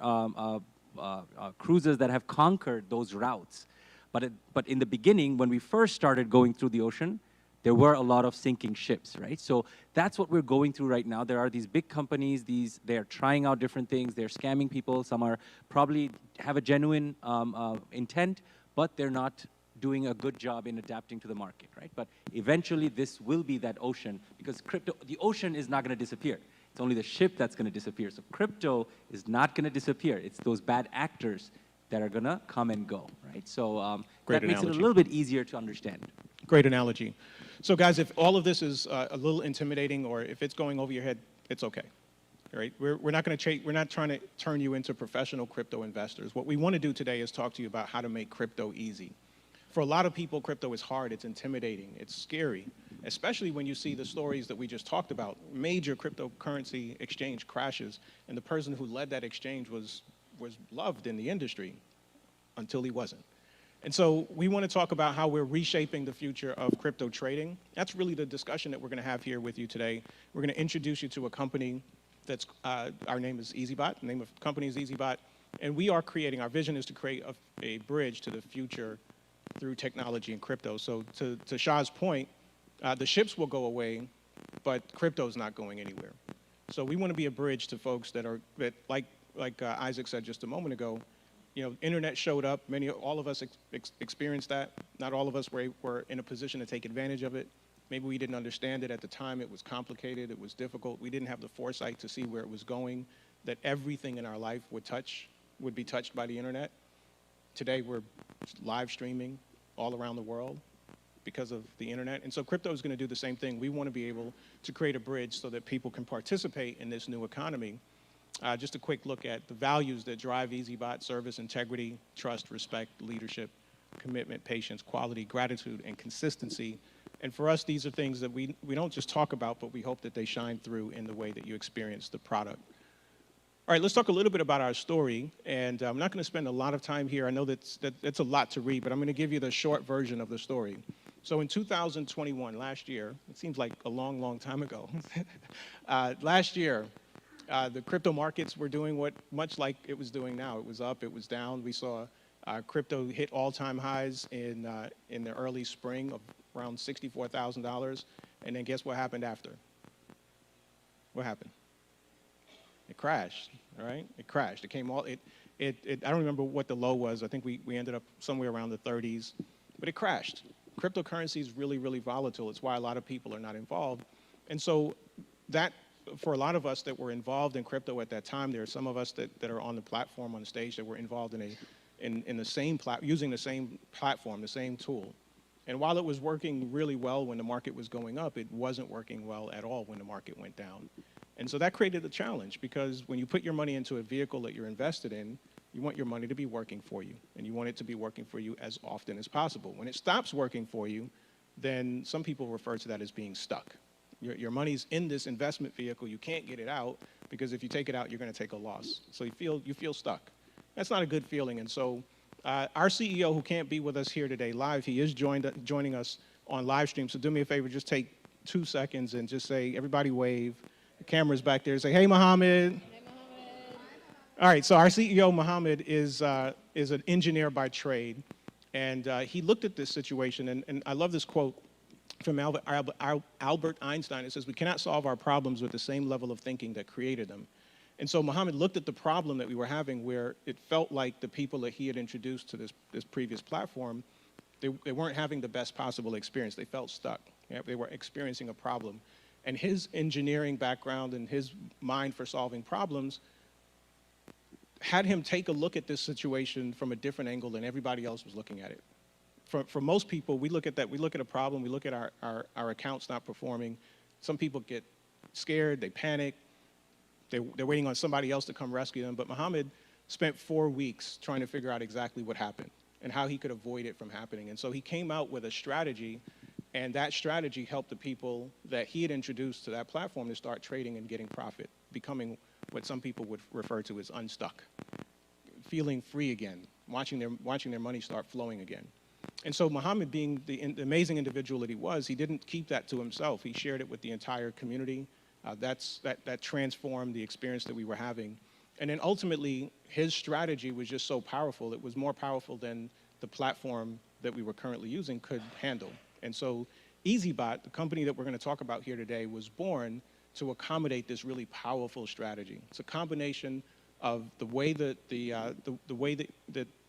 cruises that have conquered those routes. But in the beginning, when we first started going through the ocean, there were a lot of sinking ships, right? So that's what we're going through right now. There are these big companies, they're trying out different things, they're scamming people, some are probably have a genuine intent, but they're not doing a good job in adapting to the market, right? But eventually this will be that ocean, because the ocean is not gonna disappear. It's only the ship that's gonna disappear. So crypto is not gonna disappear. It's those bad actors that are gonna come and go, right? So Great that makes it a analogy. little bit easier to understand. Great analogy. So guys, if all of this is a little intimidating or if it's going over your head, it's okay. All right? We're not trying to turn you into professional crypto investors. What we want to do today is talk to you about how to make crypto easy. For a lot of people, crypto is hard, it's intimidating, it's scary, especially when you see the stories that we just talked about. Major cryptocurrency exchange crashes, and the person who led that exchange was loved in the industry until he wasn't. And so we want to talk about how we're reshaping the future of crypto trading. That's really the discussion that we're going to have here with you today. We're going to introduce you to a company that's, our name is EazyBot, the name of the company is EazyBot, and we are creating, our vision is to create a bridge to the future through technology and crypto. So to Shah's point, the ships will go away, but crypto's not going anywhere. So we want to be a bridge to folks that like Isaac said just a moment ago, you know, internet showed up, all of us experienced that. Not all of us were in a position to take advantage of it. Maybe we didn't understand it at the time, it was complicated, it was difficult. We didn't have the foresight to see where it was going, that everything in our life would be touched by the internet. Today we're live streaming all around the world because of the internet. And so crypto is going to do the same thing. We want to be able to create a bridge so that people can participate in this new economy. Just a quick look at the values that drive EazyBot: service, integrity, trust, respect, leadership, commitment, patience, quality, gratitude, and consistency. And for us, these are things that we don't just talk about, but we hope that they shine through in the way that you experience the product. All right, let's talk a little bit about our story. And I'm not going to spend a lot of time here. I know that's a lot to read, but I'm going to give you the short version of the story. So in 2021, last year, it seems like a long, long time ago. Last year, the crypto markets were doing much like it was doing now. It was up, it was down. We saw crypto hit all-time highs in the early spring of around $64,000. And then guess what happened after? What happened? It crashed, right? It crashed. It came I don't remember what the low was. I think we ended up somewhere around the 30s, but it crashed. Cryptocurrency is really, really volatile. It's why a lot of people are not involved. And so that, for a lot of us that were involved in crypto at that time, there are some of us that are on the platform, on the stage, that were involved in the same using the same platform, the same tool. And while it was working really well when the market was going up, it wasn't working well at all when the market went down. And so that created a challenge, because when you put your money into a vehicle that you're invested in, you want your money to be working for you, and you want it to be working for you as often as possible. When it stops working for you, then some people refer to that as being stuck. Your money's in this investment vehicle, you can't get it out, because if you take it out, you're going to take a loss. So you feel stuck. That's not a good feeling. And so our CEO, who can't be with us here today live, he is joining us on live stream. So do me a favor, just take 2 seconds and just say, everybody wave. The camera's back there. Say, hey, Mohammed. Hey, Mohammed. All right, so our CEO, Mohammed, is an engineer by trade. And he looked at this situation, and I love this quote from Albert Einstein. It says, we cannot solve our problems with the same level of thinking that created them. And so Mohammed looked at the problem that we were having, where it felt like the people that he had introduced to this previous platform, they weren't having the best possible experience. They felt stuck. Yeah, they were experiencing a problem. And his engineering background and his mind for solving problems had him take a look at this situation from a different angle than everybody else was looking at it. For most people, we look at a problem, we look at our accounts not performing. Some people get scared, they panic, they're waiting on somebody else to come rescue them. But Mohammed spent 4 weeks trying to figure out exactly what happened and how he could avoid it from happening. And so he came out with a strategy, and that strategy helped the people that he had introduced to that platform to start trading and getting profit, becoming what some people would refer to as unstuck, feeling free again, watching their money start flowing again. And so Mohammed, being the amazing individual that he was, he didn't keep that to himself. He shared it with the entire community. That transformed the experience that we were having. And then ultimately, his strategy was just so powerful. It was more powerful than the platform that we were currently using could handle. And so EazyBot, the company that we're going to talk about here today, was born to accommodate this really powerful strategy. It's a combination of the way that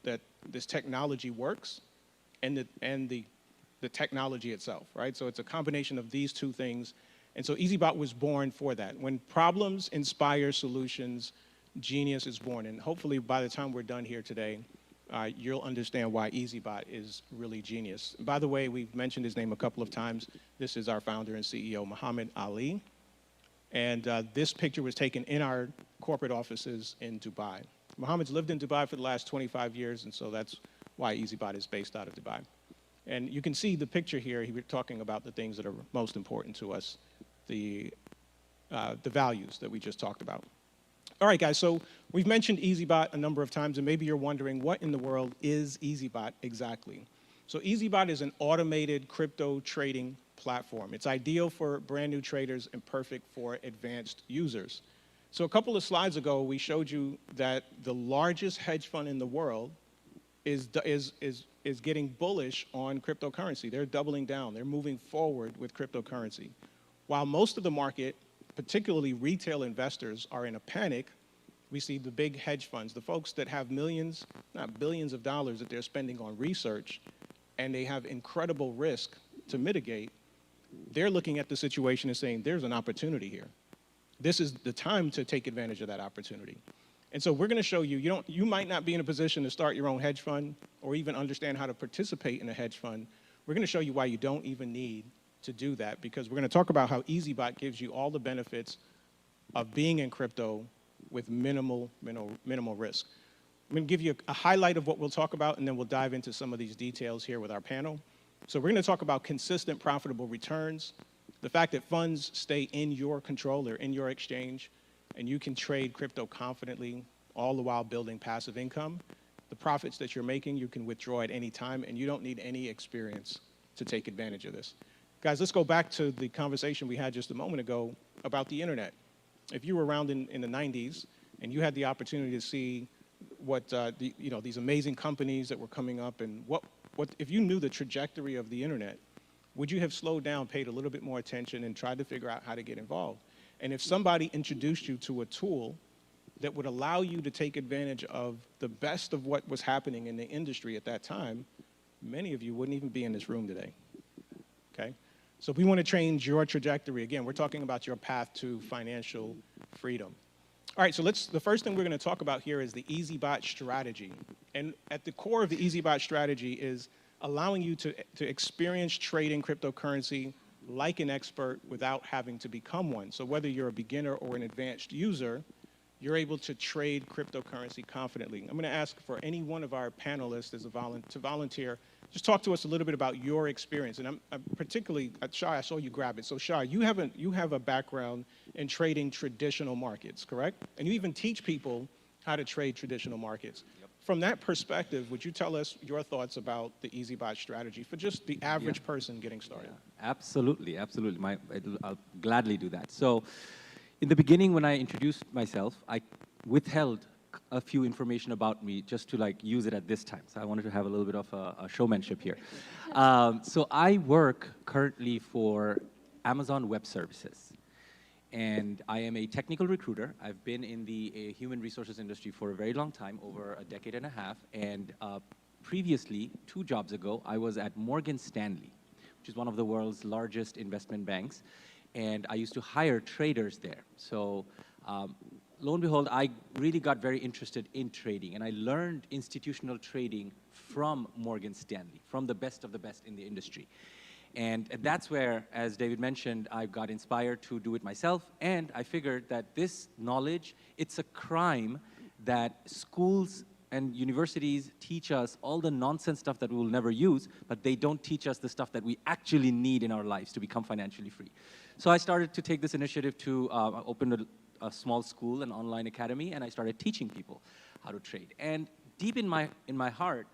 that this technology works and the technology itself, right? So it's a combination of these two things. And so EazyBot was born for that. When problems inspire solutions, genius is born. And hopefully by the time we're done here today, you'll understand why EazyBot is really genius. By the way, we've mentioned his name a couple of times. This is our founder and CEO, Muhammad Ali. And this picture was taken in our corporate offices in Dubai. Muhammad's lived in Dubai for the last 25 years, and so that's why EazyBot is based out of Dubai. And you can see the picture here. He was talking about the things that are most important to us, the values that we just talked about. All right, guys, so we've mentioned EazyBot a number of times, and maybe you're wondering, what in the world is EazyBot exactly? So EazyBot is an automated crypto trading platform. It's ideal for brand new traders and perfect for advanced users. So a couple of slides ago, we showed you that the largest hedge fund in the world is getting bullish on cryptocurrency. They're doubling down. They're moving forward with cryptocurrency. While most of the market, particularly retail investors, are in a panic, we see the big hedge funds, the folks that have millions, not billions of dollars that they're spending on research, and they have incredible risk to mitigate. They're looking at the situation and saying, there's an opportunity here. This is the time to take advantage of that opportunity. And so we're going to show you, you might not be in a position to start your own hedge fund or even understand how to participate in a hedge fund. We're going to show you why you don't even need to do that, because we're going to talk about how EazyBot gives you all the benefits of being in crypto with minimal risk. I'm going to give you a highlight of what we'll talk about, and then we'll dive into some of these details here with our panel. So we're going to talk about consistent, profitable returns, the fact that funds stay in your control, they're in your exchange, and you can trade crypto confidently, all the while building passive income. The profits that you're making, you can withdraw at any time, and you don't need any experience to take advantage of this. Guys, let's go back to the conversation we had just a moment ago about the internet. If you were around in the 90s and you had the opportunity to see what these amazing companies that were coming up, and what if you knew the trajectory of the internet, would you have slowed down, paid a little bit more attention, and tried to figure out how to get involved? And if somebody introduced you to a tool that would allow you to take advantage of the best of what was happening in the industry at that time, many of you wouldn't even be in this room today, okay? So if we want to change your trajectory, again, we're talking about your path to financial freedom. All right, so the first thing we're going to talk about here is the EazyBot strategy. And at the core of the EazyBot strategy is allowing you to experience trading cryptocurrency like an expert without having to become one. So whether you're a beginner or an advanced user, you're able to trade cryptocurrency confidently. I'm going to ask for any one of our panelists to volunteer. Just talk to us a little bit about your experience. And I'm particularly, Shah, I saw you grab it. So Shah, you have a background in trading traditional markets, correct? And you even teach people how to trade traditional markets. Yep. From that perspective, would you tell us your thoughts about the EazyBot strategy for just the average person getting started? Yeah, absolutely, absolutely. I'll gladly do that. So in the beginning, when I introduced myself, I withheld a few information about me just to use it at this time. So I wanted to have a little bit of a showmanship here. So I work currently for Amazon Web Services, and I am a technical recruiter. I've been in the human resources industry for a very long time, over a decade and a half, and previously, 2 jobs ago, I was at Morgan Stanley, which is one of the world's largest investment banks, and I used to hire traders there. So lo and behold, I really got very interested in trading, and I learned institutional trading from Morgan Stanley, from the best of the best in the industry. And that's where, as David mentioned, I got inspired to do it myself, and I figured that this knowledge, it's a crime that schools and universities teach us all the nonsense stuff that we'll never use, but they don't teach us the stuff that we actually need in our lives to become financially free. So I started to take this initiative to open a small school, an online academy, and I started teaching people how to trade. And deep in my heart,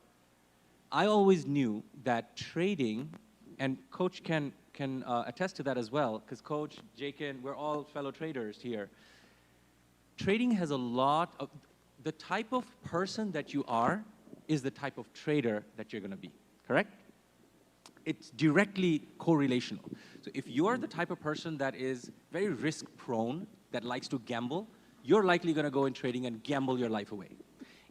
I always knew that trading, and Coach can attest to that as well, because Coach, Jakin, we're all fellow traders here. Trading has a lot of, the type of person that you are is the type of trader that you're going to be, correct? It's directly correlational. So if you're the type of person that is very risk prone, that likes to gamble, you're likely going to go in trading and gamble your life away.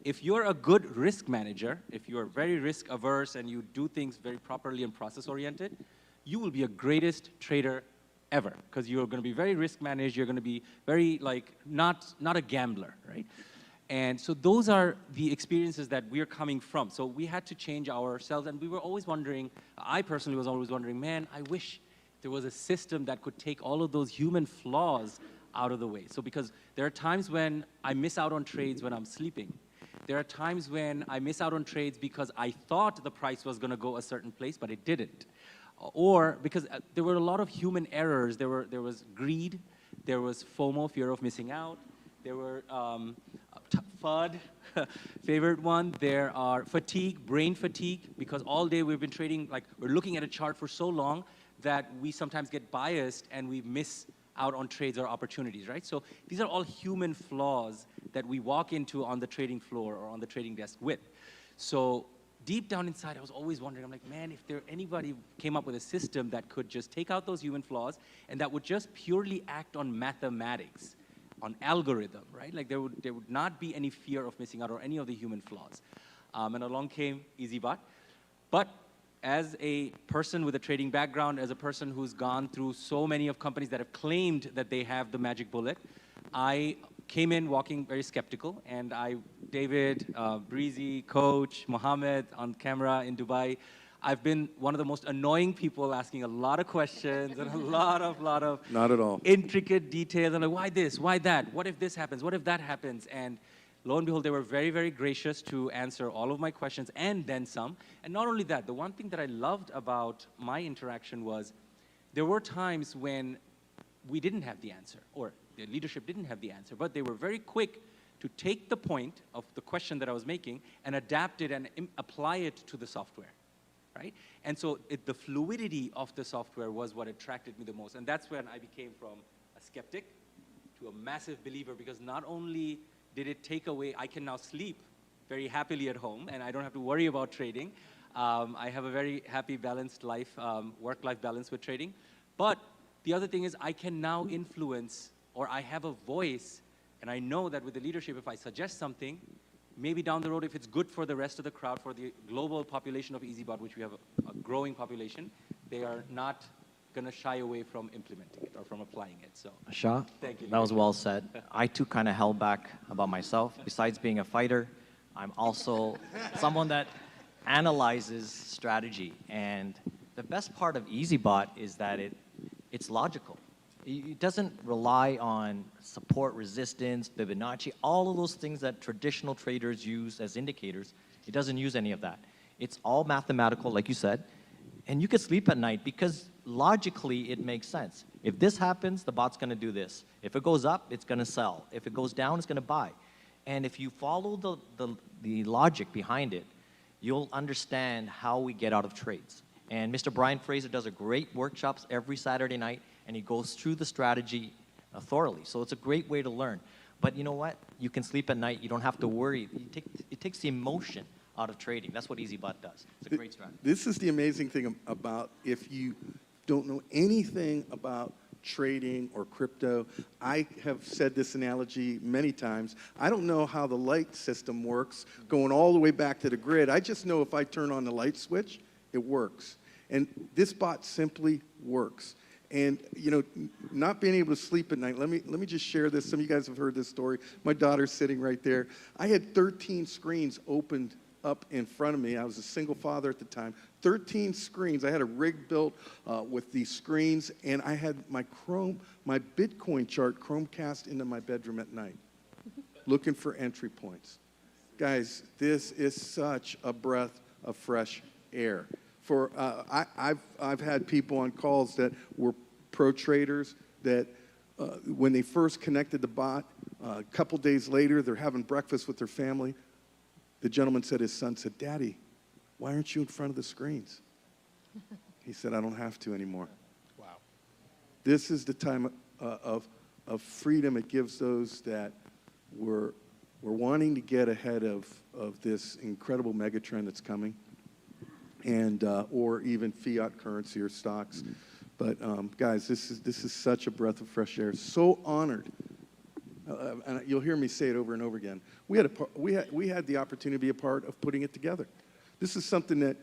If you're a good risk manager, if you're very risk averse and you do things very properly and process oriented, you will be a greatest trader ever, because you're going to be very risk managed, you're going to be very not a gambler, right? And so those are the experiences that we're coming from. So we had to change ourselves, and we were always wondering, I personally was always wondering, man, I wish there was a system that could take all of those human flaws out of the way. So because there are times when I miss out on trades when I'm sleeping. There are times when I miss out on trades because I thought the price was going to go a certain place, but it didn't. Or because there were a lot of human errors. There was greed, there was FOMO, fear of missing out, there were FUD, favorite one. There are fatigue, brain fatigue, because all day we've been trading, like we're looking at a chart for so long that we sometimes get biased and we miss out on trades or opportunities, right? So these are all human flaws that we walk into on the trading floor or on the trading desk with. So deep down inside, I was always wondering, I'm like, man, if anybody came up with a system that could just take out those human flaws and that would just purely act on mathematics, on algorithm, right? Like there would not be any fear of missing out or any of the human flaws. And along came EazyBot. But as a person with a trading background, as a person who's gone through so many of companies that have claimed that they have the magic bullet, I came in walking very skeptical, and David, Breezy, Coach, Mohammed on camera in Dubai, I've been one of the most annoying people asking a lot of questions and a lot of Not at all. intricate details. I'm like, why this, why that? What if this happens? What if that happens? And lo and behold, they were very, very gracious to answer all of my questions and then some. And not only that, the one thing that I loved about my interaction was there were times when we didn't have the answer, or the leadership didn't have the answer, but they were very quick to take the point of the question that I was making and adapt it and apply it to the software, right? And so the fluidity of the software was what attracted me the most. And that's when I became from a skeptic to a massive believer, because not only did it take away, I can now sleep very happily at home, and I don't have to worry about trading. I have a very happy, balanced life, work-life balance with trading. But the other thing is I can now influence, or I have a voice, and I know that with the leadership, if I suggest something, maybe down the road, if it's good for the rest of the crowd, for the global population of EazyBot, which we have a growing population, they are not going to shy away from implementing it or from applying it. So, Shah, thank you. that was well said. I too kind of held back about myself. Besides being a fighter, I'm also someone that analyzes strategy. And the best part of EazyBot is that it's logical. It doesn't rely on support resistance, Fibonacci, all of those things that traditional traders use as indicators. It doesn't use any of that. It's all mathematical, like you said, and you can sleep at night because logically it makes sense. If this happens, the bot's going to do this. If it goes up, it's going to sell. If it goes down, it's going to buy. And if you follow the logic behind it, you'll understand how we get out of trades. And Mr. Brian Fraser does a great workshops every Saturday night, and he goes through the strategy thoroughly. So it's a great way to learn. But you know what? You can sleep at night. You don't have to worry. It takes the emotion out of trading. That's what EazyBot does. It's a great strategy. This is the amazing thing about if you don't know anything about trading or crypto. I have said this analogy many times. I don't know how the light system works going all the way back to the grid. I just know if I turn on the light switch, it works. And this bot simply works. And, you know, not being able to sleep at night, let me just share this. Some of you guys have heard this story. My daughter's sitting right there. I had 13 screens opened up in front of me. I was a single father at the time. 13 screens. I had a rig built with these screens, and I had my Bitcoin chart Chromecast into my bedroom at night, looking for entry points. Guys, this is such a breath of fresh air. I've had people on calls that were pro traders that when they first connected the bot, a couple days later, they're having breakfast with their family. The gentleman said, his son said, "Daddy, why aren't you in front of the screens?" He said, "I don't have to anymore." Wow. This is the time of freedom it gives those that were wanting to get ahead of this incredible megatrend that's coming, and or even fiat currency or stocks. But guys, this is such a breath of fresh air. So honored. And you'll hear me say it over and over again. We had the opportunity to be a part of putting it together. This is something that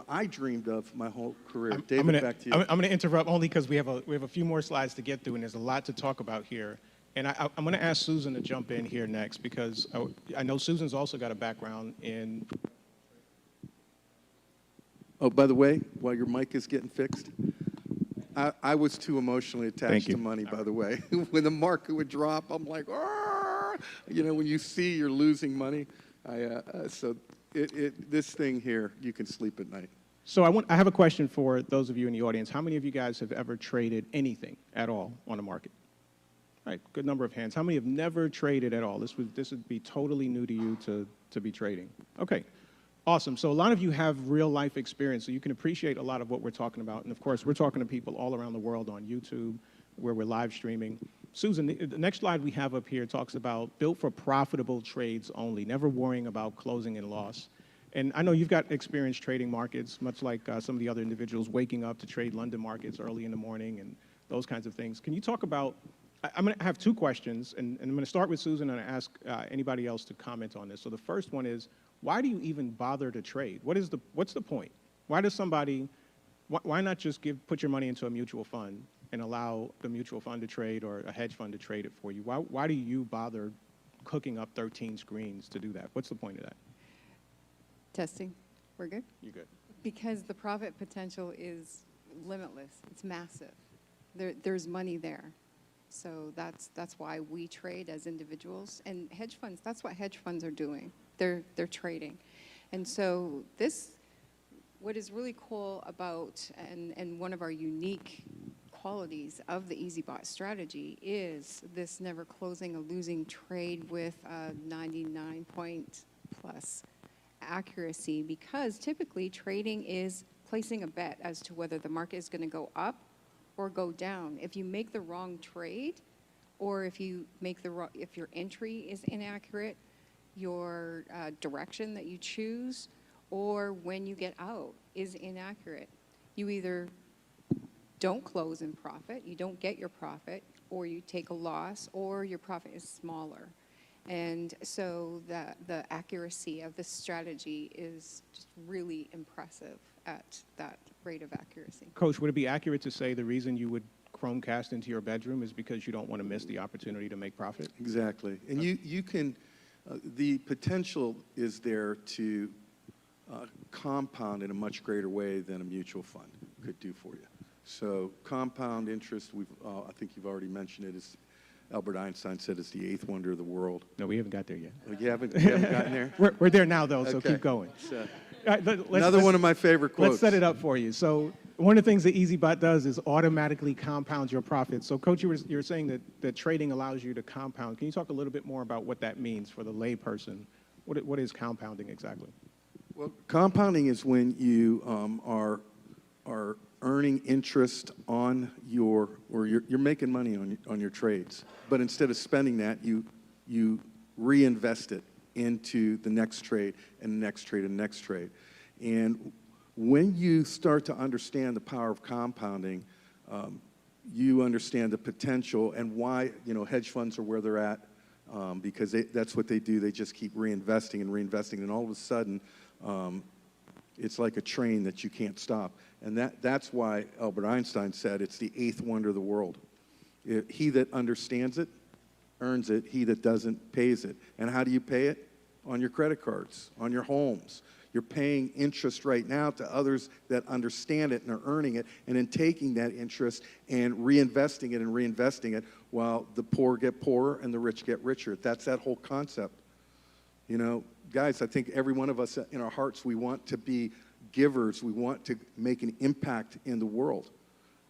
I dreamed of my whole career. David, back to you. I'm going to interrupt only because we have a few more slides to get through, and there's a lot to talk about here. And I'm going to ask Susan to jump in here next because I know Susan's also got a background in. Oh, by the way, while your mic is getting fixed, I was too emotionally attached to money, by the way. When the market would drop, I'm like, "Arr!" You know, when you see you're losing money. So this thing here, you can sleep at night. So I have a question for those of you in the audience. How many of you guys have ever traded anything at all on the market? All right, good number of hands. How many have never traded at all? This would be totally new to you to be trading. Okay, awesome. So a lot of you have real life experience, so you can appreciate a lot of what we're talking about. And of course, we're talking to people all around the world on YouTube, where we're live streaming. Susan, the next slide we have up here talks about built for profitable trades only, never worrying about closing in loss. And I know you've got experience trading markets, much like some of the other individuals waking up to trade London markets early in the morning and those kinds of things. Can you talk about, I'm going to have two questions, and I'm going to start with Susan and ask anybody else to comment on this. So the first one is, why do you even bother to trade? What's the point? Why does somebody, why not just put your money into a mutual fund and allow the mutual fund to trade or a hedge fund to trade it for you? Why do you bother cooking up 13 screens to do that? What's the point of that? Testing. We're good? You're good. Because the profit potential is limitless. It's massive. There's money there. So that's why we trade as individuals. And hedge funds, that's what hedge funds are doing. They're trading. And so what is really cool about, and one of our unique qualities of the EazyBot strategy is this never closing a losing trade with a 99 point plus accuracy, because typically trading is placing a bet as to whether the market is going to go up or go down. If you make the wrong trade, or if your entry is inaccurate, your direction that you choose, or when you get out is inaccurate, you either don't close in profit, you don't get your profit, or you take a loss, or your profit is smaller. And so the accuracy of this strategy is just really impressive at that rate of accuracy. Coach, would it be accurate to say the reason you would Chromecast into your bedroom is because you don't want to miss the opportunity to make profit? Exactly. And you can, the potential is there to compound in a much greater way than a mutual fund could do for you. So compound interest, I think you've already mentioned it, is Albert Einstein said it's the eighth wonder of the world. No, we haven't got there yet. Oh, you haven't gotten there? We're there now, though, so Okay. keep going. So, Another one of my favorite quotes. Let's set it up for you. So one of the things that EazyBot does is automatically compound your profits. So, Coach, you were saying that trading allows you to compound. Can you talk a little bit more about what that means for the layperson? What is compounding exactly? Well, compounding is when you are earning interest on you're making money on your trades, but instead of spending that, you reinvest it into the next trade and the next trade and the next trade. And when you start to understand the power of compounding, you understand the potential and why hedge funds are where they're at, because that's what they do. They just keep reinvesting and reinvesting, and all of a sudden, it's like a train that you can't stop. And that's why Albert Einstein said it's the eighth wonder of the world. He that understands it earns it. He that doesn't pays it. And how do you pay it? On your credit cards, on your homes. You're paying interest right now to others that understand it and are earning it, and then taking that interest and reinvesting it while the poor get poorer and the rich get richer. That's that whole concept. Guys, I think every one of us in our hearts, we want to be givers. We want to make an impact in the world.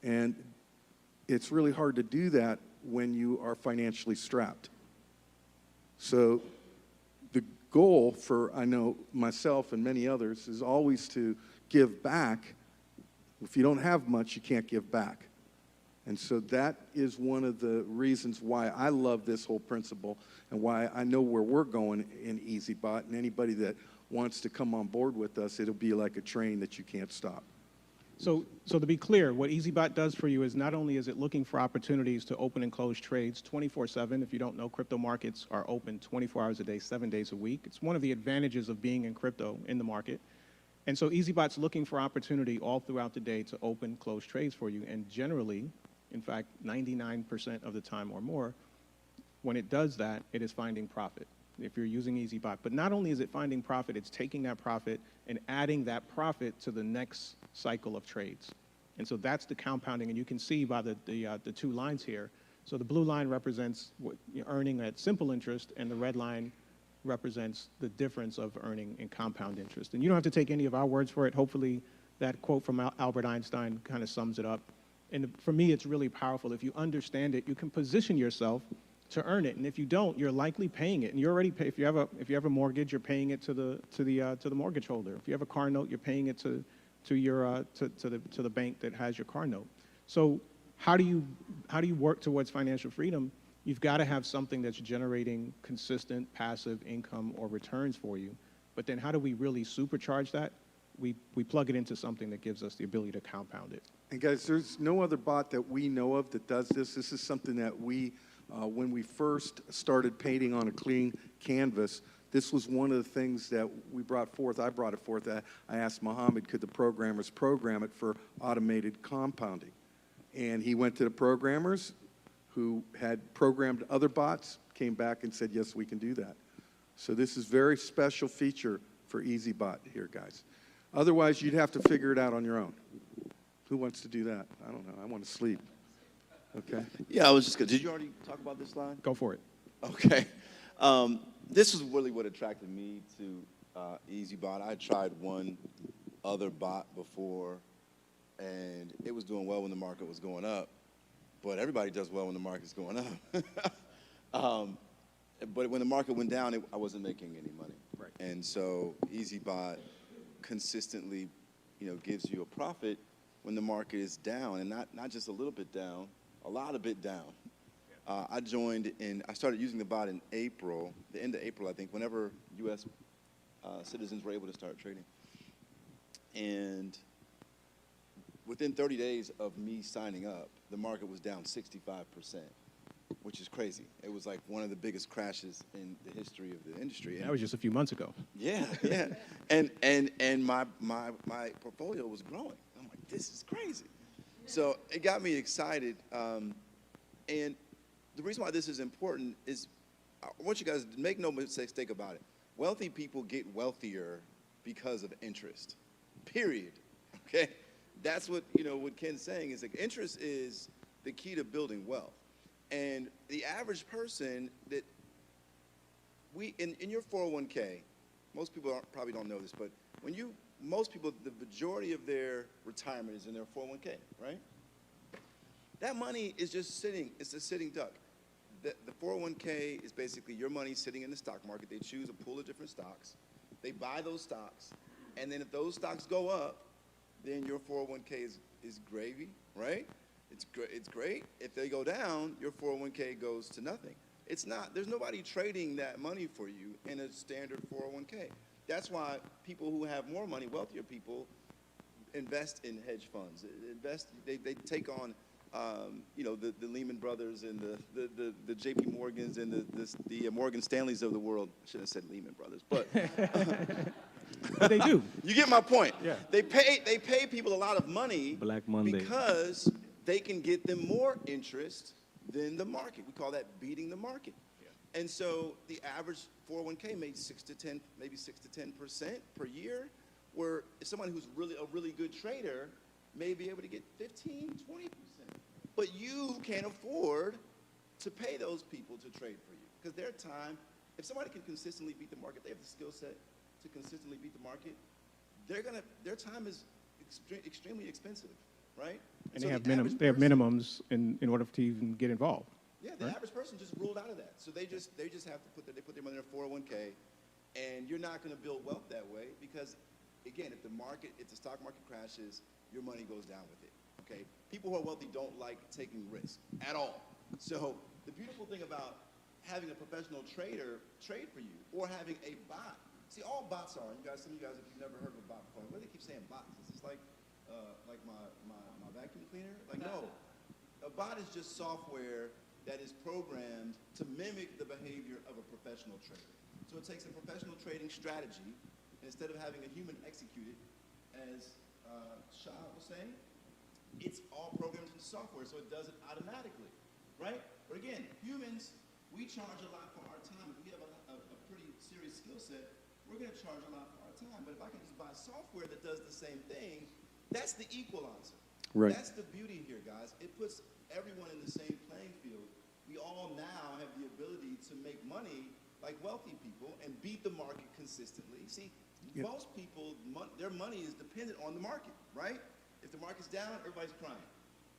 And it's really hard to do that when you are financially strapped. So the goal for, I know, myself and many others is always to give back. If you don't have much, you can't give back. And so that is one of the reasons why I love this whole principle and why I know where we're going in EazyBot. And anybody that wants to come on board with us, it'll be like a train that you can't stop. So to be clear, what EazyBot does for you is not only is it looking for opportunities to open and close trades 24/7. If you don't know, crypto markets are open 24 hours a day, 7 days a week. It's one of the advantages of being in crypto in the market. And so EazyBot's looking for opportunity all throughout the day to open, close trades for you. And generally, in fact, 99% of the time or more, when it does that, it is finding profit if you're using EazyBot. But not only is it finding profit, it's taking that profit and adding that profit to the next cycle of trades. And so that's the compounding, and you can see by the two lines here. So the blue line represents what you're earning at simple interest, and the red line represents the difference of earning in compound interest. And you don't have to take any of our words for it. Hopefully that quote from Albert Einstein kind of sums it up. And for me, it's really powerful. If you understand it, you can position yourself to earn it. And if you don't, you're likely paying it. And you already pay. If you have a mortgage, you're paying it to the mortgage holder. If you have a car note, you're paying it to the bank that has your car note. So how do you work towards financial freedom? You've got to have something that's generating consistent passive income or returns for you. But then how do we really supercharge that? We plug it into something that gives us the ability to compound it. And guys, there's no other bot that we know of that does this. This is something that we, when we first started painting on a clean canvas, this was one of the things that we brought forth. I brought it forth. I asked Mohammed, could the programmers program it for automated compounding? And he went to the programmers who had programmed other bots, came back and said, yes, we can do that. So this is a very special feature for EazyBot here, guys. Otherwise, you'd have to figure it out on your own. Who wants to do that? I don't know. I want to sleep. Okay. Yeah, I was just going to, did you already talk about this slide? Go for it. Okay. This was really what attracted me to EazyBot. I tried one other bot before, and it was doing well when the market was going up. But everybody does well when the market's going up. But when the market went down, I wasn't making any money. Right. And so EazyBot consistently, gives you a profit when the market is down, and not just a little bit down, a lot of bit down. I started using the bot in April, the end of April, I think, whenever U.S. Citizens were able to start trading. And within 30 days of me signing up, the market was down 65%, which is crazy. It was like one of the biggest crashes in the history of the industry. That was just a few months ago. Yeah, yeah. And my portfolio was growing. I'm like, this is crazy. So it got me excited. And the reason why this is important is I want you guys to make no mistake about it. Wealthy people get wealthier because of interest, period, okay? That's what, what Ken's saying is like interest is the key to building wealth. And the average person that in your 401k, most people probably don't know this, but most people, the majority of their retirement is in their 401k, right? That money is just sitting, it's a sitting duck. The 401k is basically your money sitting in the stock market. They choose a pool of different stocks. They buy those stocks, and then if those stocks go up, then your 401k is gravy, right? It's great. If they go down, your 401k goes to nothing. It's not, there's nobody trading that money for you in a standard 401k. That's why people who have more money, wealthier people, invest in hedge funds. They take on, the Lehman Brothers and the JP Morgans and the Morgan Stanleys of the world. I shouldn't have said Lehman Brothers, but. But they do. You get my point. Yeah. They pay people a lot of money Black Monday. because they can get them more interest than the market. We call that beating the market. Yeah. And so the average 401k made 6 to 10% per year, where someone who's a really good trader may be able to get 15, 20%. But you can't afford to pay those people to trade for you because their time, if somebody can consistently beat the market, they have the skill set to consistently beat the market, their time is extremely expensive, right? And so they have minimums in order to even get involved. Yeah, the average person just ruled out of that. So they just have to put their money in their 401k, and you're not going to build wealth that way because, again, if the stock market crashes, your money goes down with it. Okay, people who are wealthy don't like taking risk at all. So the beautiful thing about having a professional trader trade for you or having a bot. See, all bots are, some of you guys, if you've never heard of a bot before, why do they keep saying bots? Is this like my vacuum cleaner? Like, no. A bot is just software that is programmed to mimic the behavior of a professional trader. So it takes a professional trading strategy, and instead of having a human execute it, as Shah was saying, it's all programmed into software, so it does it automatically, right? But again, humans We charge a lot for our time. If we have a pretty serious skill set, we're going to charge a lot for our time. But if I can just buy software that does the same thing, that's the equalizer. Right. That's the beauty here, guys. It puts everyone in the same playing field. We all now have the ability to make money like wealthy people and beat the market consistently. See, most people, their money is dependent on the market, right? If the market's down, everybody's crying.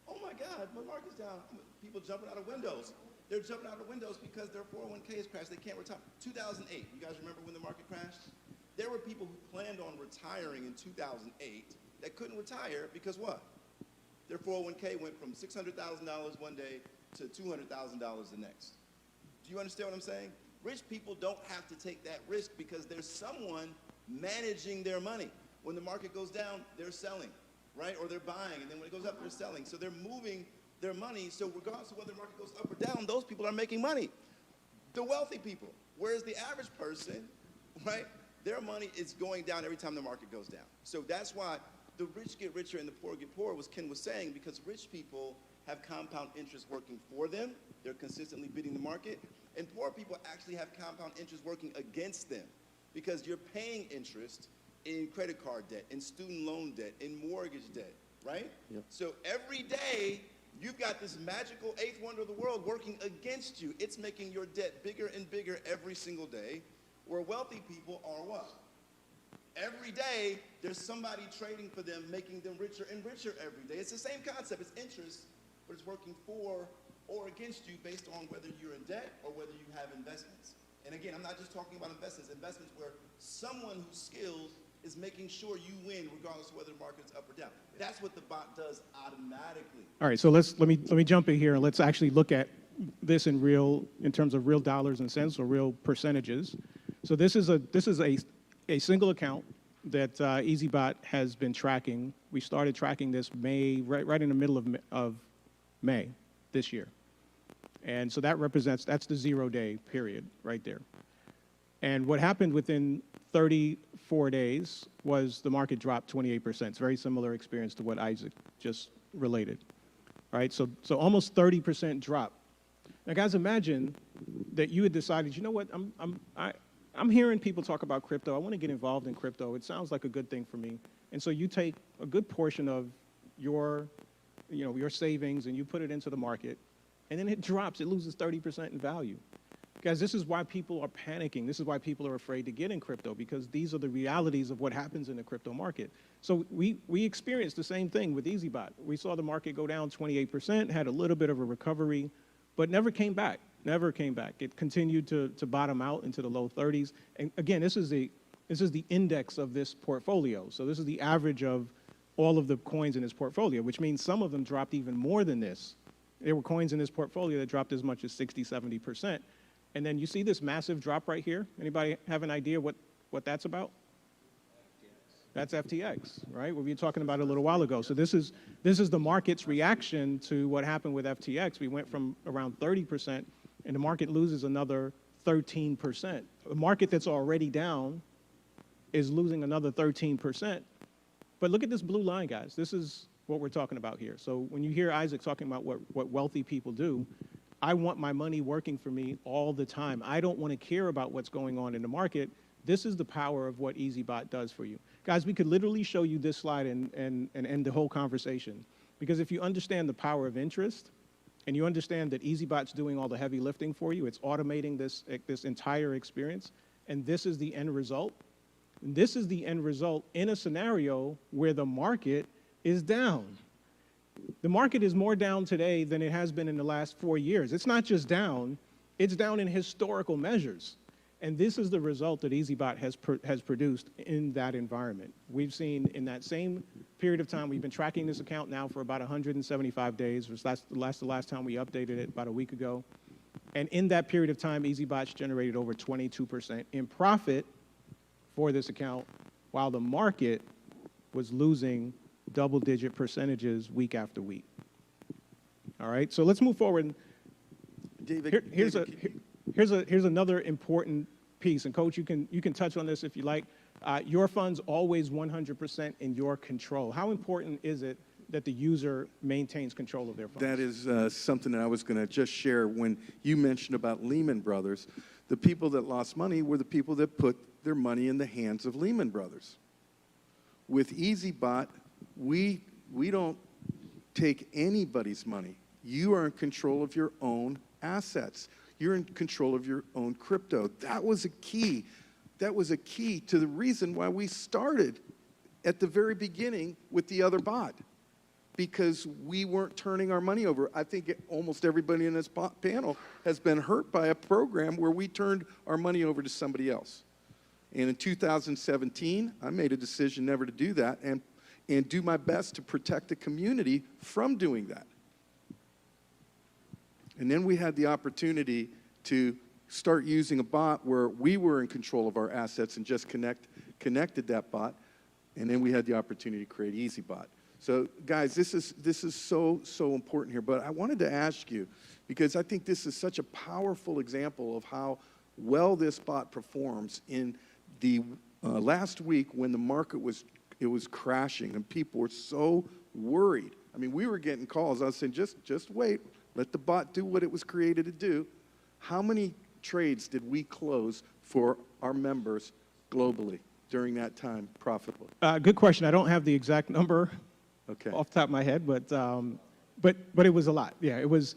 Oh my God, my market's down. People jumping out of windows. They're jumping out of windows because their 401k has crashed. They can't retire. 2008, you guys remember when the market crashed? There were people who planned on retiring in 2008 that couldn't retire because what? Their 401k went from $600,000 one day to $200,000 the next. Do you understand what I'm saying? Rich people don't have to take that risk because there's someone managing their money. When the market goes down, they're selling, right? Or they're buying, and then when it goes up, they're selling. So they're moving their money, so regardless of whether the market goes up or down, those people are making money. The wealthy people, whereas the average person, right, their money is going down every time the market goes down. So that's why the rich get richer and the poor get poorer, was Ken was saying, because rich people have compound interest working for them. They're consistently beating the market. And poor people actually have compound interest working against them because you're paying interest in credit card debt, in student loan debt, in mortgage debt, right? Yep. So every day, you've got this magical eighth wonder of the world working against you. It's making your debt bigger and bigger every single day, where wealthy people are what? Every day, there's somebody trading for them, making them richer and richer every day. It's the same concept. It's interest, but it's working for or against you based on whether you're in debt or whether you have investments. And again, I'm not just talking about investments where someone who's skilled is making sure you win regardless of whether the market's up or down. That's what the bot does automatically. All right, so let me jump in here and let's actually look at this in terms of real dollars and cents or real percentages. So this is a single account that EazyBot has been tracking. We started tracking this right in the middle of May this year. And so that's the 0-day period right there. And what happened within 34 days was the market dropped 28%. It's a very similar experience to what Isaac just related. All right, so almost 30% drop. Now, guys, imagine that you had decided, you know what, I'm hearing people talk about crypto. I want to get involved in crypto. It sounds like a good thing for me. And so you take a good portion of your savings and you put it into the market, and then it drops. It loses 30% in value. Guys, this is why people are panicking. This is why people are afraid to get in crypto, because these are the realities of what happens in the crypto market. So we experienced the same thing with EazyBot. We saw the market go down 28%, had a little bit of a recovery, but never came back. Never came back. It continued to bottom out into the low 30s. And again, this is the index of this portfolio. So this is the average of all of the coins in this portfolio, which means some of them dropped even more than this. There were coins in this portfolio that dropped as much as 60, 70%. And then you see this massive drop right here. Anybody have an idea what that's about? That's FTX, right? What we were talking about a little while ago. So this is the market's reaction to what happened with FTX. We went from around 30%, and the market loses another 13%. A market that's already down is losing another 13%. But look at this blue line, guys. This is what we're talking about here. So when you hear Isaac talking about what wealthy people do, I want my money working for me all the time. I don't want to care about what's going on in the market. This is the power of what EazyBot does for you. Guys, we could literally show you this slide and end the whole conversation. Because if you understand the power of interest, and you understand that EazyBot's doing all the heavy lifting for you, it's automating this entire experience, and this is the end result. And this is the end result in a scenario where the market is down. The market is more down today than it has been in the last 4 years. It's not just down, it's down in historical measures. And this is the result that EazyBot has produced in that environment. We've seen in that same period of time, we've been tracking this account now for about 175 days. The last time we updated it about a week ago. And in that period of time, EazyBot's generated over 22% in profit for this account, while the market was losing double-digit percentages week after week. All right, so let's move forward. David, Here's another important piece, and Coach, you can touch on this if you like. Your fund's always 100% in your control. How important is it that the user maintains control of their funds. That is something that I was going to just share. When you mentioned about Lehman Brothers, the people that lost money were the people that put their money in the hands of Lehman Brothers. With EazyBot, we don't take anybody's money. You are in control of your own assets. You're in control of your own crypto. That was a key. That was a key to the reason why we started at the very beginning with the other bot, because we weren't turning our money over. I think almost everybody in this panel has been hurt by a program where we turned our money over to somebody else. And in 2017, I made a decision never to do that and do my best to protect the community from doing that. And then we had the opportunity to start using a bot where we were in control of our assets and just connected that bot. And then we had the opportunity to create EazyBot. So guys, this is so important here. But I wanted to ask you, because I think this is such a powerful example of how well this bot performs in the last week when the market was crashing and people were so worried. I mean, we were getting calls. I was saying, just wait, let the bot do what it was created to do. How many trades did we close for our members globally during that time profitably? Good question. I don't have the exact number off the top of my head, but it was a lot. Yeah, it was.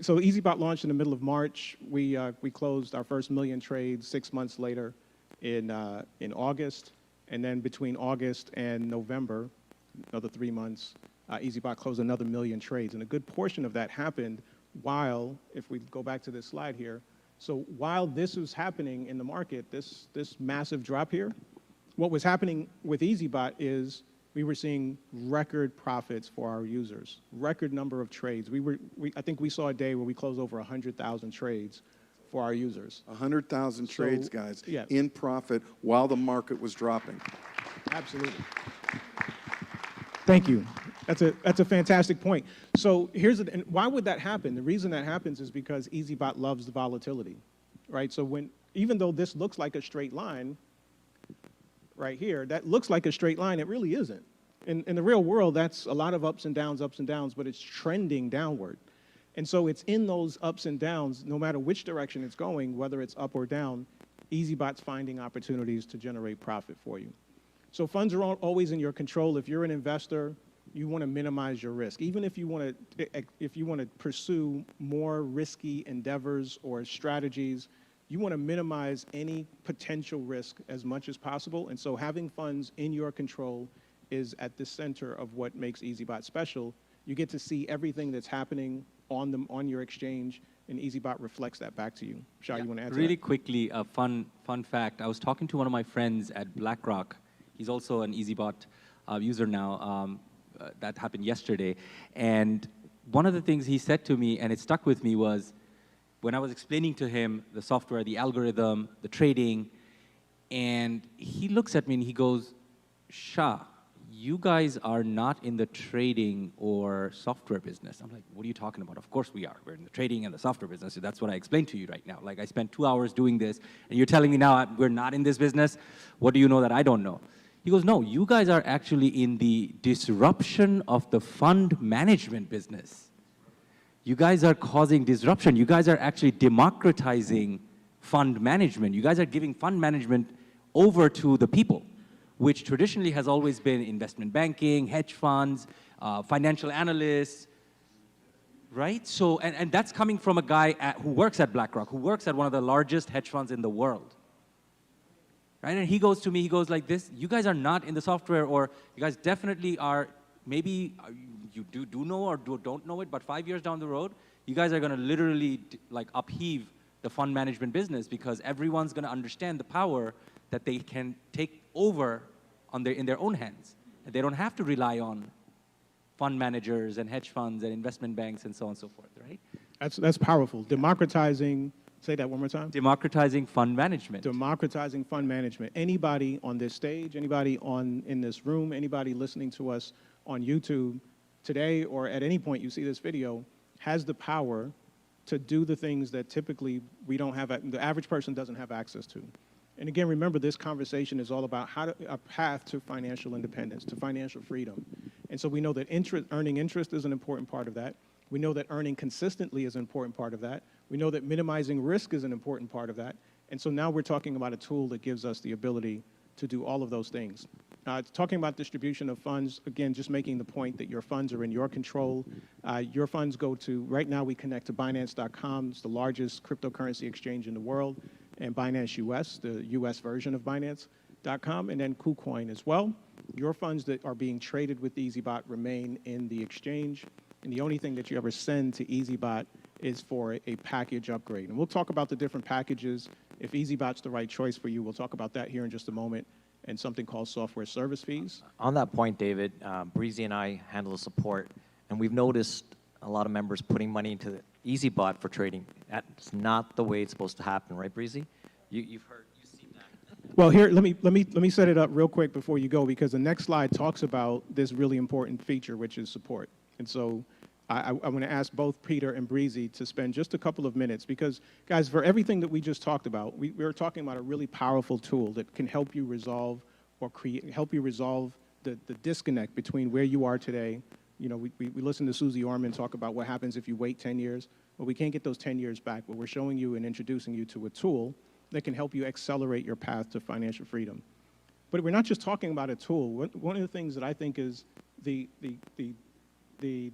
So EazyBot launched in the middle of March. We closed our first 1 million trades 6 months later in August, and then between August and November, another 3 months, EazyBot closed another 1 million trades, and a good portion of that happened while, if we go back to this slide here, so while this was happening in the market, this massive drop here, what was happening with EazyBot is we were seeing record profits for our users, record number of trades. I think we saw a day where we closed over 100,000 trades for our users. 100,000 trades, guys, yeah. in profit while the market was dropping. Absolutely. Thank you. That's a fantastic point. So and why would that happen? The reason that happens is because EazyBot loves the volatility, right? So even though this looks like a straight line right here, that looks like a straight line, it really isn't. In the real world, that's a lot of ups and downs, but it's trending downward. And so it's in those ups and downs, no matter which direction it's going, whether it's up or down, EazyBot's finding opportunities to generate profit for you. So funds are always in your control. If you're an investor, you want to minimize your risk. Even if you want to pursue more risky endeavors or strategies, you want to minimize any potential risk as much as possible. And so having funds in your control is at the center of what makes EazyBot special. You get to see everything that's happening on your exchange, and EazyBot reflects that back to you. Shah, you want to add to that? Really quickly, a fun fact. I was talking to one of my friends at BlackRock. He's also an EazyBot user now. That happened yesterday. And one of the things he said to me, and it stuck with me, was when I was explaining to him the software, the algorithm, the trading, and he looks at me and he goes, Shah, you guys are not in the trading or software business. I'm like, what are you talking about? Of course we are. We're in the trading and the software business. So that's what I explained to you right now. Like, I spent 2 hours doing this, and you're telling me now we're not in this business? What do you know that I don't know? He goes, no, you guys are actually in the disruption of the fund management business. You guys are causing disruption. You guys are actually democratizing fund management. You guys are giving fund management over to the people, which traditionally has always been investment banking, hedge funds, financial analysts, right? So, and that's coming from a guy who works at BlackRock, who works at one of the largest hedge funds in the world. Right? And he goes to me, he goes like this, you guys are not in the software, or you guys definitely are, maybe you do know or don't know it, but 5 years down the road, you guys are going to literally like upheave the fund management business, because everyone's going to understand the power that they can take over in their own hands. And they don't have to rely on fund managers and hedge funds and investment banks and so on and so forth, right? That's powerful. Democratizing, say that one more time. Democratizing fund management. Democratizing fund management. Anybody on this stage, anybody in this room, anybody listening to us on YouTube today or at any point you see this video has the power to do the things that typically the average person doesn't have access to. And again, remember, this conversation is all about a path to financial independence, to financial freedom. And so we know that earning interest is an important part of that. We know that earning consistently is an important part of that. We know that minimizing risk is an important part of that. And so now we're talking about a tool that gives us the ability to do all of those things. Talking about distribution of funds, again, just making the point that your funds are in your control. Your funds go to, right now we connect to Binance.com. It's the largest cryptocurrency exchange in the world, and Binance US, the US version of Binance.com, and then KuCoin as well. Your funds that are being traded with EazyBot remain in the exchange, and the only thing that you ever send to EazyBot is for a package upgrade. And we'll talk about the different packages. If EazyBot's the right choice for you, we'll talk about that here in just a moment, and something called software service fees. On that point, David, Breezy and I handle the support, and we've noticed a lot of members putting money into the EazyBot for trading. That's not the way it's supposed to happen, right, Breezy? You've heard, you've seen that. Well, here, let me set it up real quick before you go, because the next slide talks about this really important feature, which is support. And so I want to ask both Peter and Breezy to spend just a couple of minutes, because, guys, for everything that we just talked about, we were talking about a really powerful tool that can help you resolve or help you resolve the disconnect between where you are today. You know, we listened to Susie Orman talk about what happens if you wait 10 years. Well, we can't get those 10 years back, but we're showing you and introducing you to a tool that can help you accelerate your path to financial freedom. But we're not just talking about a tool. One of the things that I think is the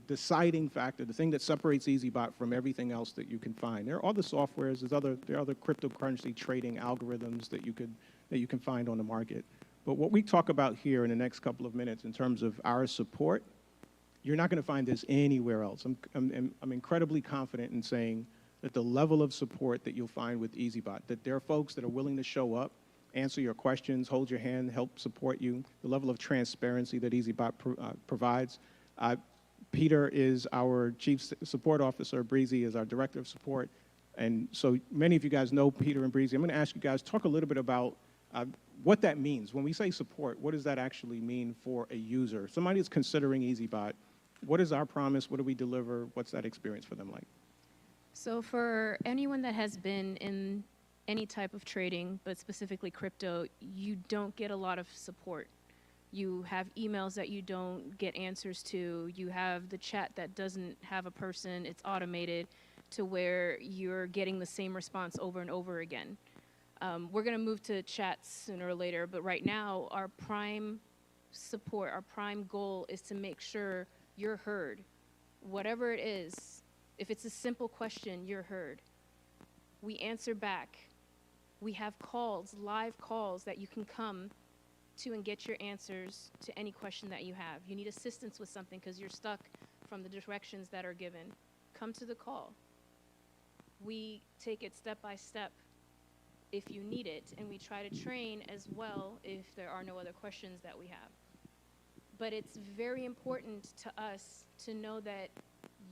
deciding factor, the thing that separates EazyBot from everything else that you can find. There are other softwares, there are other cryptocurrency trading algorithms that you can find on the market. But what we talk about here in the next couple of minutes in terms of our support, you're not going to find this anywhere else. I'm incredibly confident in saying that the level of support that you'll find with EazyBot, that there are folks that are willing to show up, answer your questions, hold your hand, help support you, the level of transparency that EazyBot provides. Peter is our Chief Support Officer. Breezy is our Director of Support. And so many of you guys know Peter and Breezy. I'm going to ask you guys, talk a little bit about what that means. When we say support, what does that actually mean for a user? Somebody is considering EazyBot. What is our promise? What do we deliver? What's that experience for them like? So for anyone that has been in any type of trading, but specifically crypto, you don't get a lot of support. You have emails that you don't get answers to. You have the chat that doesn't have a person. It's automated to where you're getting the same response over and over again. We're going to move to chats sooner or later, but right now our prime support, our prime goal is to make sure you're heard. Whatever it is, if it's a simple question, you're heard. We answer back. We have calls, live calls that you can come to and get your answers to any question that you have. You need assistance with something because you're stuck from the directions that are given. Come to the call. We take it step by step if you need it, and we try to train as well if there are no other questions that we have. But it's very important to us to know that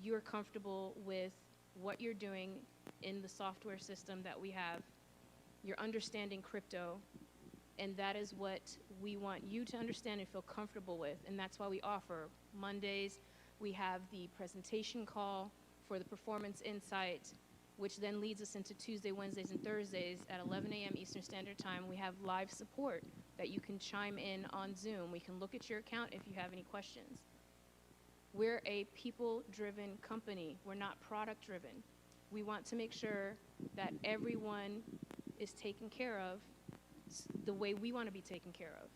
you're comfortable with what you're doing in the software system that we have. You're understanding crypto, and that is what we want you to understand and feel comfortable with, and that's why we offer Mondays. We have the presentation call for the performance insight, which then leads us into Tuesday, Wednesdays, and Thursdays at 11 a.m. Eastern Standard Time. We have live support that you can chime in on Zoom. We can look at your account if you have any questions. We're a people-driven company. We're not product-driven. We want to make sure that everyone is taken care of the way we want to be taken care of.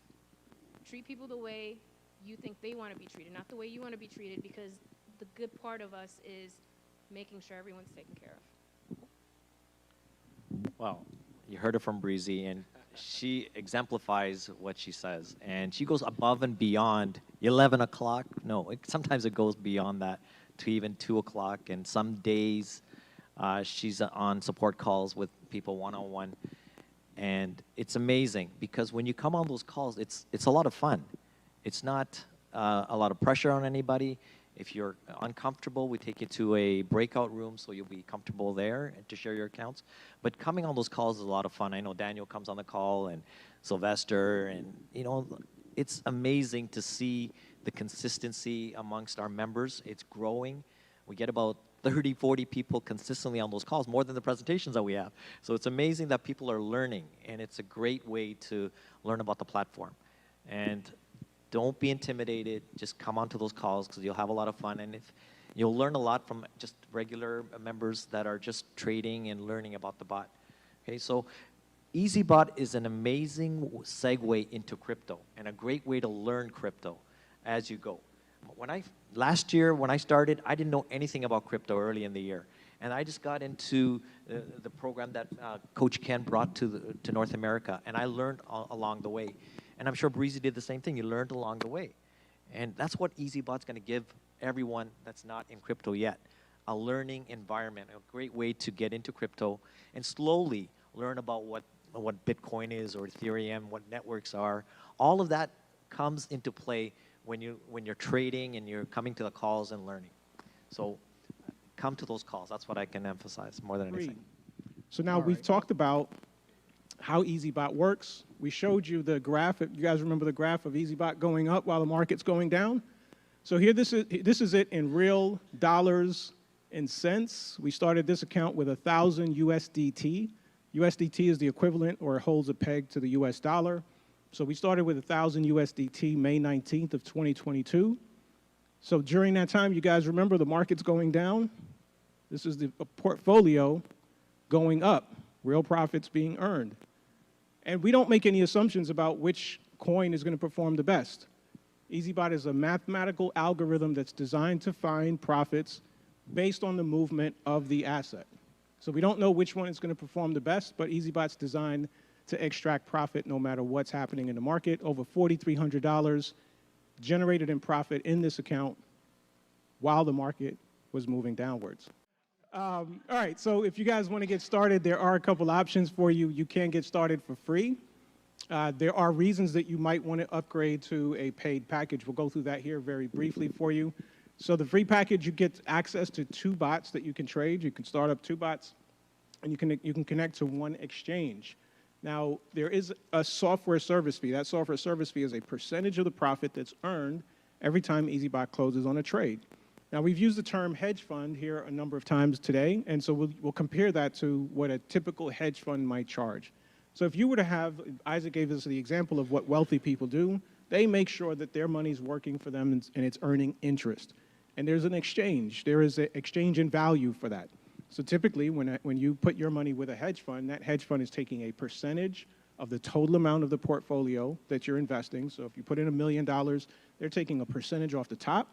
Treat people the way you think they want to be treated, not the way you want to be treated, because the good part of us is making sure everyone's taken care of. Well, you heard it from Breezy, and she exemplifies what she says. And she goes above and beyond 11 o'clock. No, sometimes it goes beyond that to even 2 o'clock. And some days she's on support calls with people one-on-one. And it's amazing because when you come on those calls, it's a lot of fun. It's not a lot of pressure on anybody. If you're uncomfortable, we take you to a breakout room so you'll be comfortable there to share your accounts. But coming on those calls is a lot of fun. I know Daniel comes on the call and Sylvester, and you know, it's amazing to see the consistency amongst our members. It's growing. We get about 30, 40 people consistently on those calls, more than the presentations that we have. So it's amazing that people are learning, and it's a great way to learn about the platform. And Don't be intimidated. Just come onto those calls because you'll have a lot of fun. And if you'll learn a lot from just regular members that are just trading and learning about the bot. Okay, so EazyBot is an amazing segue into crypto and a great way to learn crypto as you go. Last year, when I started, I didn't know anything about crypto early in the year. And I just got into the program that Coach Ken brought to North America, and I learned along the way. And I'm sure Breezy did the same thing. You learned along the way. And that's what EazyBot's going to give everyone that's not in crypto yet, a learning environment, a great way to get into crypto and slowly learn about what Bitcoin is or Ethereum, what networks are. All of that comes into play when you're trading and you're coming to the calls and learning. So come to those calls. That's what I can emphasize more than anything. So now we've talked about how EazyBot works. We showed you the graph. You guys remember the graph of EazyBot going up while the market's going down? So here, this is it in real dollars and cents. We started this account with 1,000 USDT. USDT is the equivalent or holds a peg to the US dollar. So we started with 1,000 USDT May 19th of 2022. So during that time, you guys remember the market's going down. This is the portfolio going up, real profits being earned. And we don't make any assumptions about which coin is going to perform the best. EazyBot is a mathematical algorithm that's designed to find profits based on the movement of the asset. So we don't know which one is going to perform the best, but EazyBot's designed to extract profit no matter what's happening in the market. Over $4,300 generated in profit in this account while the market was moving downwards. All right, so if you guys want to get started, there are a couple options for you. You can get started for free. There are reasons that you might want to upgrade to a paid package. We'll go through that here very briefly for you. So the free package, you get access to 2 bots that you can trade. You can start up 2 bots, and you can connect to 1 exchange. Now, there is a software service fee. That software service fee is a percentage of the profit that's earned every time EazyBot closes on a trade. Now, we've used the term hedge fund here a number of times today, and so we'll compare that to what a typical hedge fund might charge. So if you were to have, Isaac gave us the example of what wealthy people do, they make sure that their money's working for them and it's earning interest. And there's an exchange. There is an exchange in value for that. So typically, when you put your money with a hedge fund, that hedge fund is taking a percentage of the total amount of the portfolio that you're investing. So if you put in $1 million, they're taking a percentage off the top,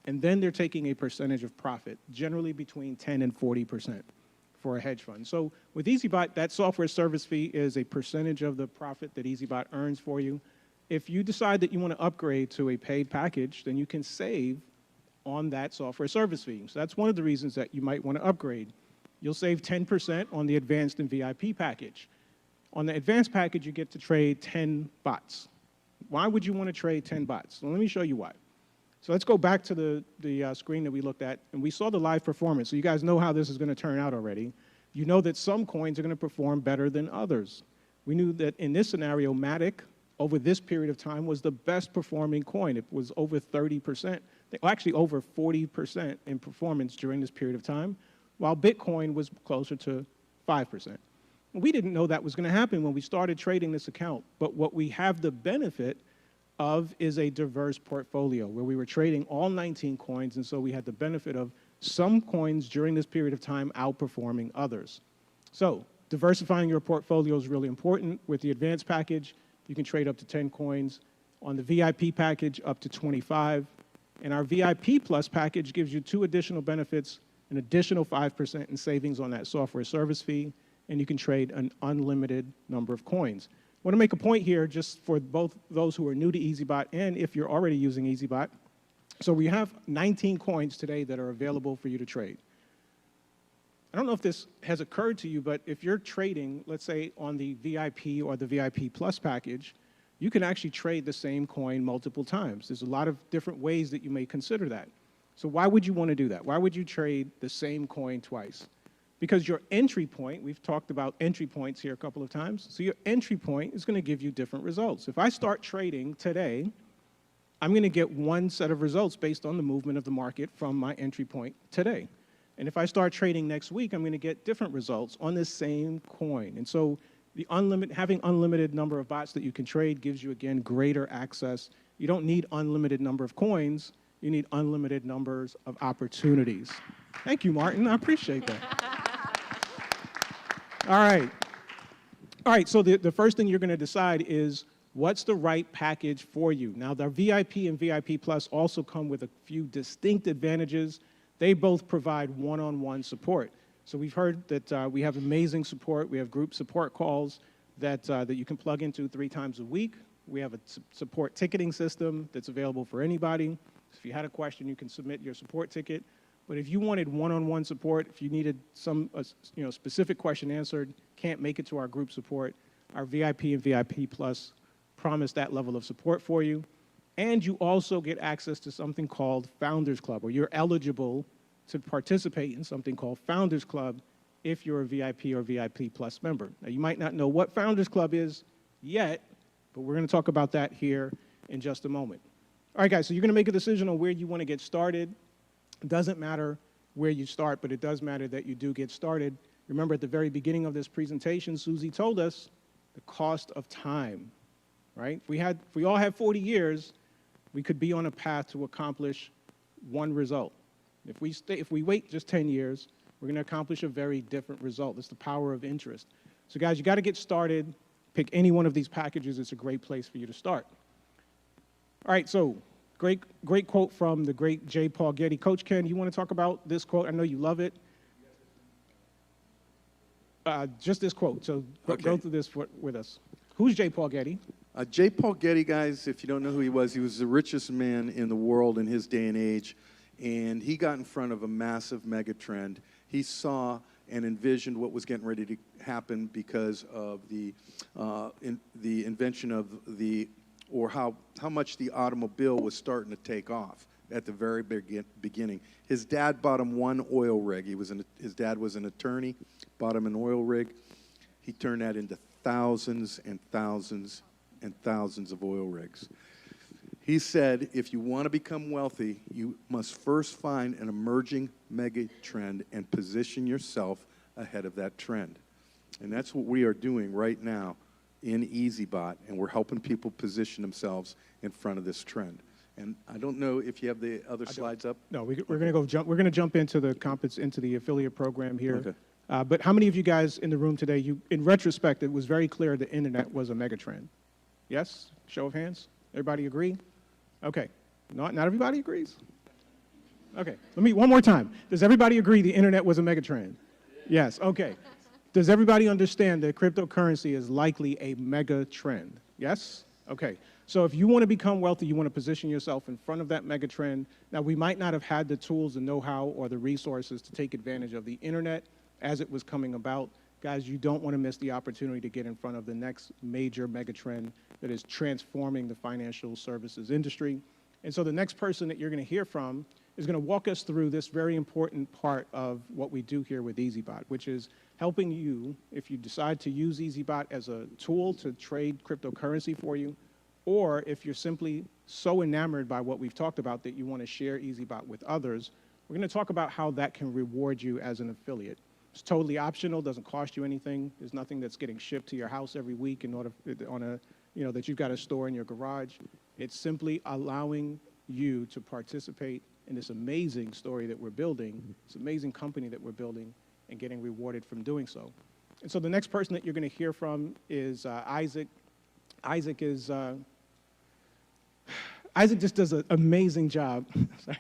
and then they're taking a percentage of profit, generally between 10 and 40% for a hedge fund. So with EazyBot, that software service fee is a percentage of the profit that EazyBot earns for you. If you decide that you want to upgrade to a paid package, then you can save on that software service fee. So that's one of the reasons that you might want to upgrade. You'll save 10% on the advanced and VIP package. On the advanced package, you get to trade 10 bots. Why would you want to trade 10 bots? Well, let me show you why. So let's go back to the screen that we looked at, and we saw the live performance. So you guys know how this is going to turn out already. You know that some coins are going to perform better than others. We knew that in this scenario, Matic, over this period of time, was the best performing coin. It was over 30%, actually over 40% in performance during this period of time, while Bitcoin was closer to 5%. We didn't know that was going to happen when we started trading this account, but what we have the benefit of is a diverse portfolio where we were trading all 19 coins, and so we had the benefit of some coins during this period of time outperforming others. So diversifying your portfolio is really important. With the advanced package, you can trade up to 10 coins. On the VIP package, up to 25. And our VIP Plus package gives you 2 additional benefits, an additional 5% in savings on that software service fee, and you can trade an unlimited number of coins. I want to make a point here just for both those who are new to EazyBot and if you're already using EazyBot. So we have 19 coins today that are available for you to trade. I don't know if this has occurred to you, but if you're trading, let's say on the VIP or the VIP Plus package, you can actually trade the same coin multiple times. There's a lot of different ways that you may consider that. So why would you want to do that? Why would you trade the same coin twice? Because your entry point, we've talked about entry points here a couple of times, so your entry point is going to give you different results. If I start trading today, I'm going to get one set of results based on the movement of the market from my entry point today. And if I start trading next week, I'm going to get different results on this same coin. And so Having unlimited number of bots that you can trade gives you, again, greater access. You don't need unlimited number of coins. You need unlimited numbers of opportunities. Thank you, Martin. I appreciate that. All right. All right, so the first thing you're going to decide is what's the right package for you. Now, the VIP and VIP Plus also come with a few distinct advantages. They both provide one-on-one support. So we've heard that we have amazing support. We have group support calls that you can plug into 3 times a week. We have a support ticketing system that's available for anybody. So if you had a question, you can submit your support ticket. But if you wanted one-on-one support, if you needed some specific question answered, can't make it to our group support, our VIP and VIP Plus promise that level of support for you. And you also get access to something called Founders Club, or you're eligible to participate in something called Founders Club if you're a VIP or VIP Plus member. Now, you might not know what Founders Club is yet, but we're going to talk about that here in just a moment. All right, guys, so you're going to make a decision on where you want to get started. It doesn't matter where you start, but it does matter that you do get started. Remember, at the very beginning of this presentation, Susie told us the cost of time, right? If we all had 40 years, we could be on a path to accomplish one result. If we wait just 10 years, we're going to accomplish a very different result. It's the power of interest. So guys, you got to get started. Pick any one of these packages. It's a great place for you to start. All right, so great quote from the great J. Paul Getty. Coach Ken, you want to talk about this quote? I know you love it. Just this quote. So go through this with us. Who's J. Paul Getty? J. Paul Getty, guys, if you don't know who he was the richest man in the world in his day and age. And he got in front of a massive mega trend. He saw and envisioned what was getting ready to happen because of the invention of how much the automobile was starting to take off at the very beginning. His dad bought him one oil rig. His dad was an attorney, bought him an oil rig. He turned that into thousands and thousands and thousands of oil rigs. He said, if you want to become wealthy, you must first find an emerging mega trend and position yourself ahead of that trend. And that's what we are doing right now in EazyBot, and we're helping people position themselves in front of this trend. And I don't know if you have the other slides up. No, we're going to jump into the affiliate program here. Okay. But how many of you guys in the room today, in retrospect, it was very clear the internet was a mega trend? Yes? Show of hands. Everybody agree? Okay. Not everybody agrees? Okay. One more time. Does everybody agree the internet was a mega trend? Yes. Okay. Does everybody understand that cryptocurrency is likely a mega trend? Yes? Okay. So if you want to become wealthy, you want to position yourself in front of that mega trend. Now, we might not have had the tools, the know-how, or the resources to take advantage of the internet as it was coming about. Guys, you don't want to miss the opportunity to get in front of the next major mega trend that is transforming the financial services industry. And so the next person that you're going to hear from is going to walk us through this very important part of what we do here with EazyBot, which is helping you, if you decide to use EazyBot as a tool to trade cryptocurrency for you, or if you're simply so enamored by what we've talked about that you want to share EazyBot with others, we're going to talk about how that can reward you as an affiliate. It's totally optional, doesn't cost you anything. There's nothing that's getting shipped to your house every week that you've got to store in your garage. It's simply allowing you to participate in this amazing story that we're building, this amazing company that we're building, and getting rewarded from doing so. And so the next person that you're going to hear from is Isaac. Isaac just does an amazing job. Sorry,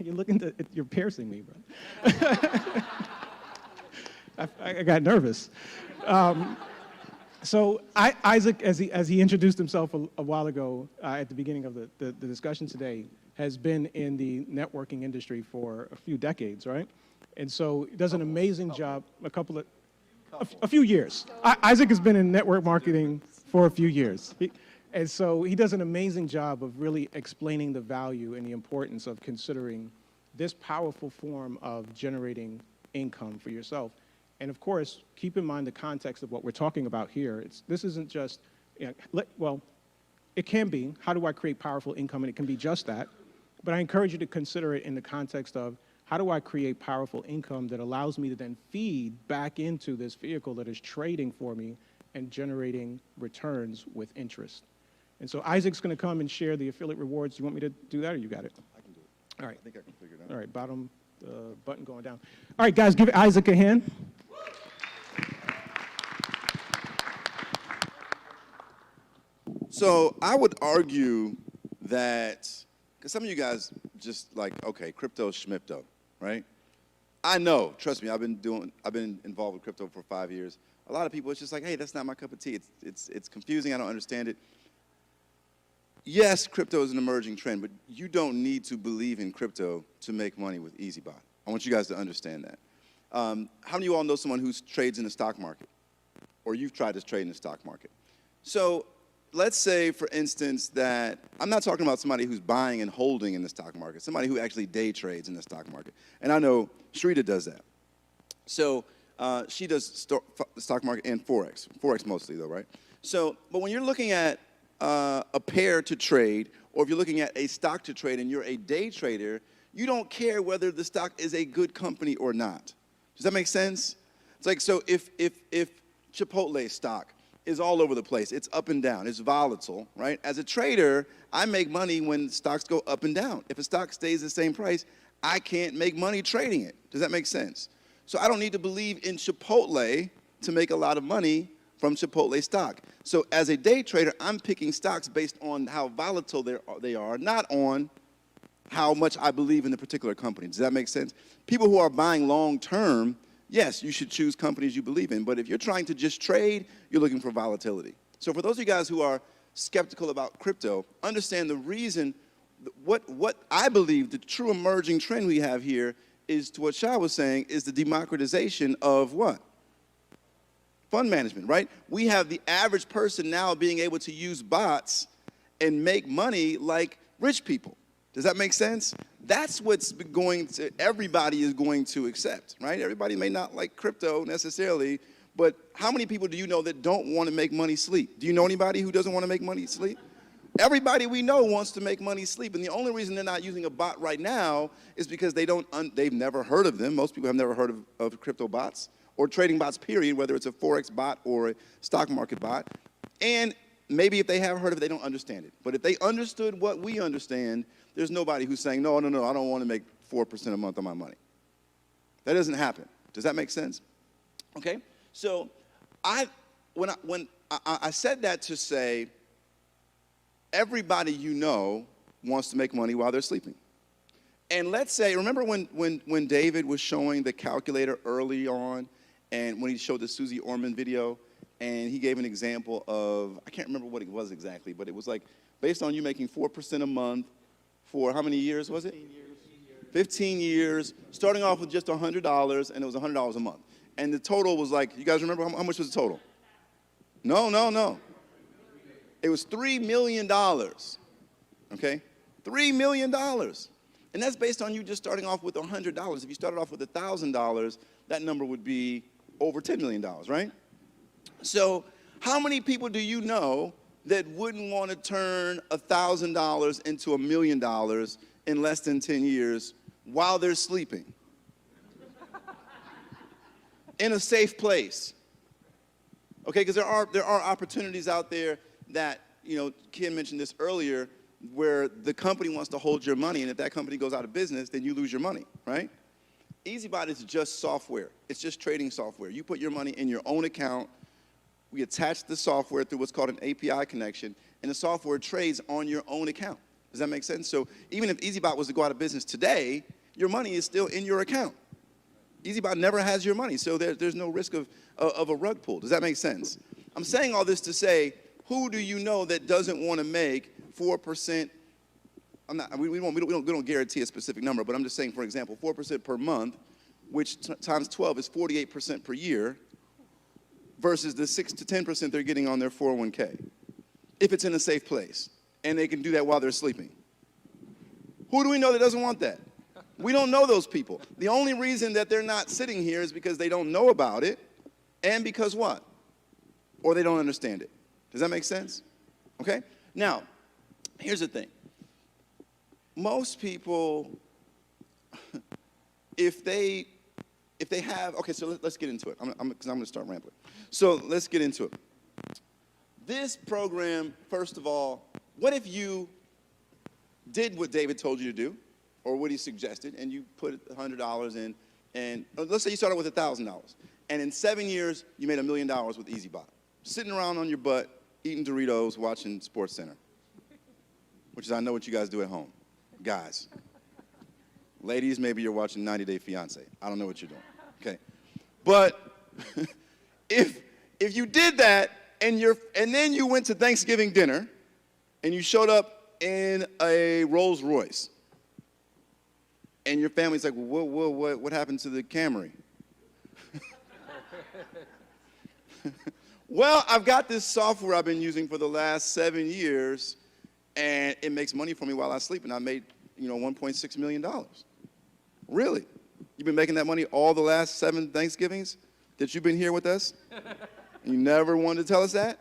you're piercing me, bro. I got nervous. So Isaac, as he introduced himself a while ago at the beginning of the discussion today, has been in the networking industry for a few decades, right? And so he does an amazing job, a few years. Isaac has been in network marketing for a few years. And so he does an amazing job of really explaining the value and the importance of considering this powerful form of generating income for yourself. And of course, keep in mind the context of what we're talking about here. This isn't just, it can be, how do I create powerful income? And it can be just that. But I encourage you to consider it in the context of, how do I create powerful income that allows me to then feed back into this vehicle that is trading for me and generating returns with interest. And so Isaac's going to come and share the affiliate rewards. Do you want me to do that, or you got it? I can do it. All right. I think I can figure it out. All right, bottom button going down. All right, guys, give Isaac a hand. So I would argue that, because some of you guys just like, okay, crypto, schmipto, right? I know, trust me, I've been involved with crypto for 5 years. A lot of people, it's just like, hey, that's not my cup of tea. It's confusing, I don't understand it. Yes, crypto is an emerging trend, but you don't need to believe in crypto to make money with EazyBot. I want you guys to understand that. How many of you all know someone who trades in the stock market? Or you've tried to trade in the stock market? So let's say, for instance, that I'm not talking about somebody who's buying and holding in the stock market, somebody who actually day trades in the stock market. And I know Shrita does that. So she does the stock market and Forex mostly though, right? So, but when you're looking at a pair to trade, or if you're looking at a stock to trade and you're a day trader, you don't care whether the stock is a good company or not. Does that make sense? It's like, so if Chipotle stock is all over the place, it's up and down, it's volatile, right? As a trader, I make money when stocks go up and down. If a stock stays the same price, I can't make money trading it. Does that make sense? So I don't need to believe in Chipotle to make a lot of money from Chipotle stock. So as a day trader, I'm picking stocks based on how volatile they are, not on how much I believe in the particular company. Does that make sense? People who are buying long term, yes, you should choose companies you believe in, but if you're trying to just trade, you're looking for volatility. So for those of you guys who are skeptical about crypto, understand the reason, what I believe the true emerging trend we have here is, to what Shah was saying, is the democratization of what? Fund management, right? We have the average person now being able to use bots and make money like rich people. Does that make sense? That's what's going to, everybody is going to accept, right? Everybody may not like crypto necessarily, but how many people do you know that don't want to make money sleep? Do you know anybody who doesn't want to make money sleep? Everybody we know wants to make money sleep, and the only reason they're not using a bot right now is because they've never heard of them. Most people have never heard of crypto bots or trading bots, period, whether it's a Forex bot or a stock market bot. And maybe if they have heard of it, they don't understand it. But if they understood what we understand, there's nobody who's saying, no, I don't want to make 4% a month on my money. That doesn't happen. Does that make sense? Okay? So when I said that to say, everybody you know wants to make money while they're sleeping. And let's say, remember when David was showing the calculator early on, and when he showed the Susie Orman video, and he gave an example of, I can't remember what it was exactly, but it was like, based on you making 4% a month for how many years was it? 15 years. 15 years, starting off with just $100, and it was $100 a month. And the total was like, you guys remember how much was the total? No. It was $3 million, okay? $3 million. And that's based on you just starting off with $100. If you started off with $1,000, that number would be over $10 million, right? So how many people do you know that wouldn't want to turn $1,000 into $1 million in less than 10 years while they're sleeping? In a safe place. Okay, because there are opportunities out there that, you know, Ken mentioned this earlier, where the company wants to hold your money, and if that company goes out of business, then you lose your money, right? EazyBot is just software. It's just trading software. You put your money in your own account. We attach the software through what's called an API connection, and the software trades on your own account. Does that make sense? So even if EazyBot was to go out of business today, your money is still in your account. EazyBot never has your money, so there's no risk of a rug pull. Does that make sense? I'm saying all this to say, who do you know that doesn't want to make 4%? We don't guarantee a specific number, but I'm just saying, for example, 4% per month, which times 12 is 48% per year, versus the 6 to 10% they're getting on their 401k, if it's in a safe place, and they can do that while they're sleeping. Who do we know that doesn't want that? We don't know those people. The only reason that they're not sitting here is because they don't know about it, and because what? Or they don't understand it. Does that make sense? Okay? Now, here's the thing. Most people, if they have, okay, so let's get into it. Because I'm going to start rambling. So let's get into it. This program, first of all, what if you did what David told you to do, or what he suggested, and you put $100 in, and let's say you started with $1,000, and in 7 years, you made $1 million with EazyBot, sitting around on your butt, eating Doritos, watching SportsCenter, which is, I know what you guys do at home. Guys. Ladies, maybe you're watching 90 Day Fiancé. I don't know what you're doing, okay? But if you did that, and then you went to Thanksgiving dinner, and you showed up in a Rolls Royce, and your family's like, what happened to the Camry? Well, I've got this software I've been using for the last 7 years, and it makes money for me while I sleep, and I made, $1.6 million. Really? You've been making that money all the last 7 Thanksgivings that you've been here with us? And you never wanted to tell us that?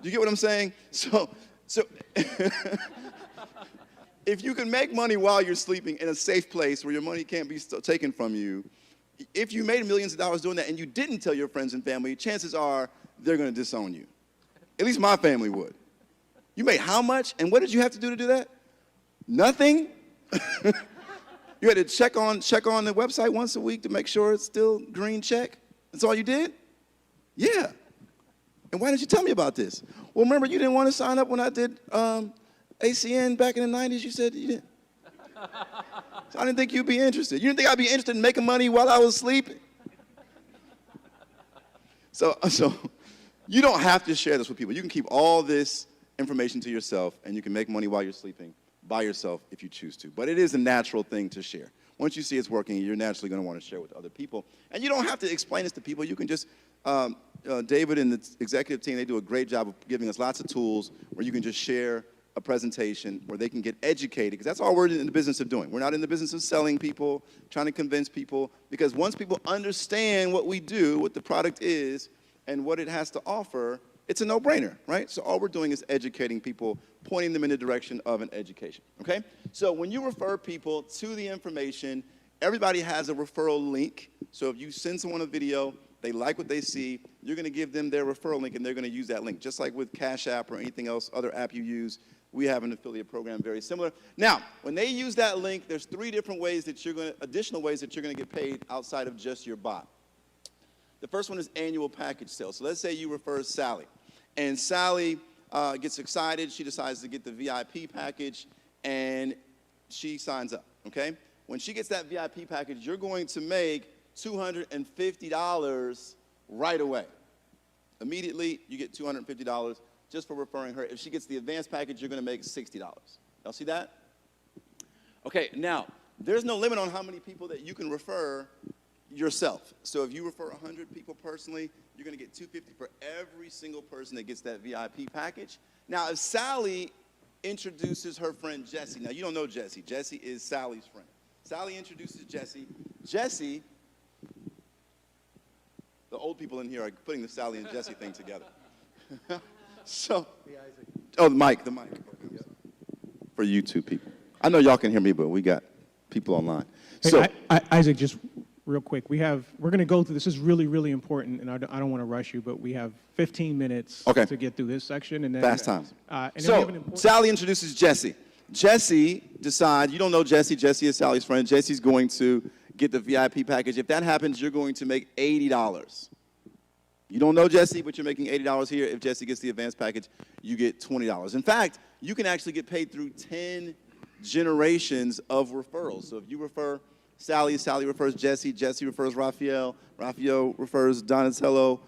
Do you get what I'm saying? So if you can make money while you're sleeping in a safe place where your money can't be taken from you, if you made millions of dollars doing that and you didn't tell your friends and family, chances are they're going to disown you. At least my family would. You made how much? And what did you have to do that? Nothing? You had to check on the website once a week to make sure it's still green check? That's all you did? Yeah. And why didn't you tell me about this? Well, remember, you didn't want to sign up when I did ACN back in the 90s. You said you didn't. So I didn't think you'd be interested. You didn't think I'd be interested in making money while I was sleeping? So you don't have to share this with people. You can keep all this information to yourself, and you can make money while you're sleeping by yourself if you choose to. But it is a natural thing to share. Once you see it's working, you're naturally going to want to share with other people. And you don't have to explain this to people. You can just, David and the executive team, they do a great job of giving us lots of tools where you can just share a presentation where they can get educated, because that's all we're in the business of doing. We're not in the business of selling people, trying to convince people, because once people understand what we do, what the product is, and what it has to offer, it's a no-brainer, right? So all we're doing is educating people, pointing them in the direction of an education, okay? So when you refer people to the information, everybody has a referral link. So if you send someone a video, they like what they see, you're going to give them their referral link, and they're going to use that link. Just like with Cash App or anything else, other app you use, we have an affiliate program very similar. Now, when they use that link, there's 3 different ways that additional ways that you're going to get paid outside of just your bot. The first one is annual package sales. So let's say you refer Sally, and Sally gets excited. She decides to get the VIP package, and she signs up, okay? When she gets that VIP package, you're going to make $250 right away. Immediately, you get $250 just for referring her. If she gets the advanced package, you're going to make $60. Y'all see that? Okay, now, there's no limit on how many people that you can refer yourself. So if you refer 100 people personally, you're going to get $250 for every single person that gets that VIP package. Now, if Sally introduces her friend Jessie, now you don't know Jessie. Jessie is Sally's friend. Sally introduces Jessie. Jessie, the old people in here are putting the Sally and Jessie thing together. So, the mic. For you two people. I know y'all can hear me, but we got people online. Hey, So, Isaac, just real quick, we're going to go through, this is really, really important, and I don't want to rush you, but we have 15 minutes to get through this section. And then, fast time. And then we So, have an important... Sally introduces Jessie. Jessie decides, you don't know Jessie. Jessie is Sally's friend. Jessie's going to get the VIP package. If that happens, you're going to make $80. You don't know Jessie, but you're making $80 here. If Jessie gets the advanced package, you get $20. In fact, you can actually get paid through 10 generations of referrals. So if you refer Sally, Sally refers Jessie, Jessie refers Raphael, Raphael refers Donatello,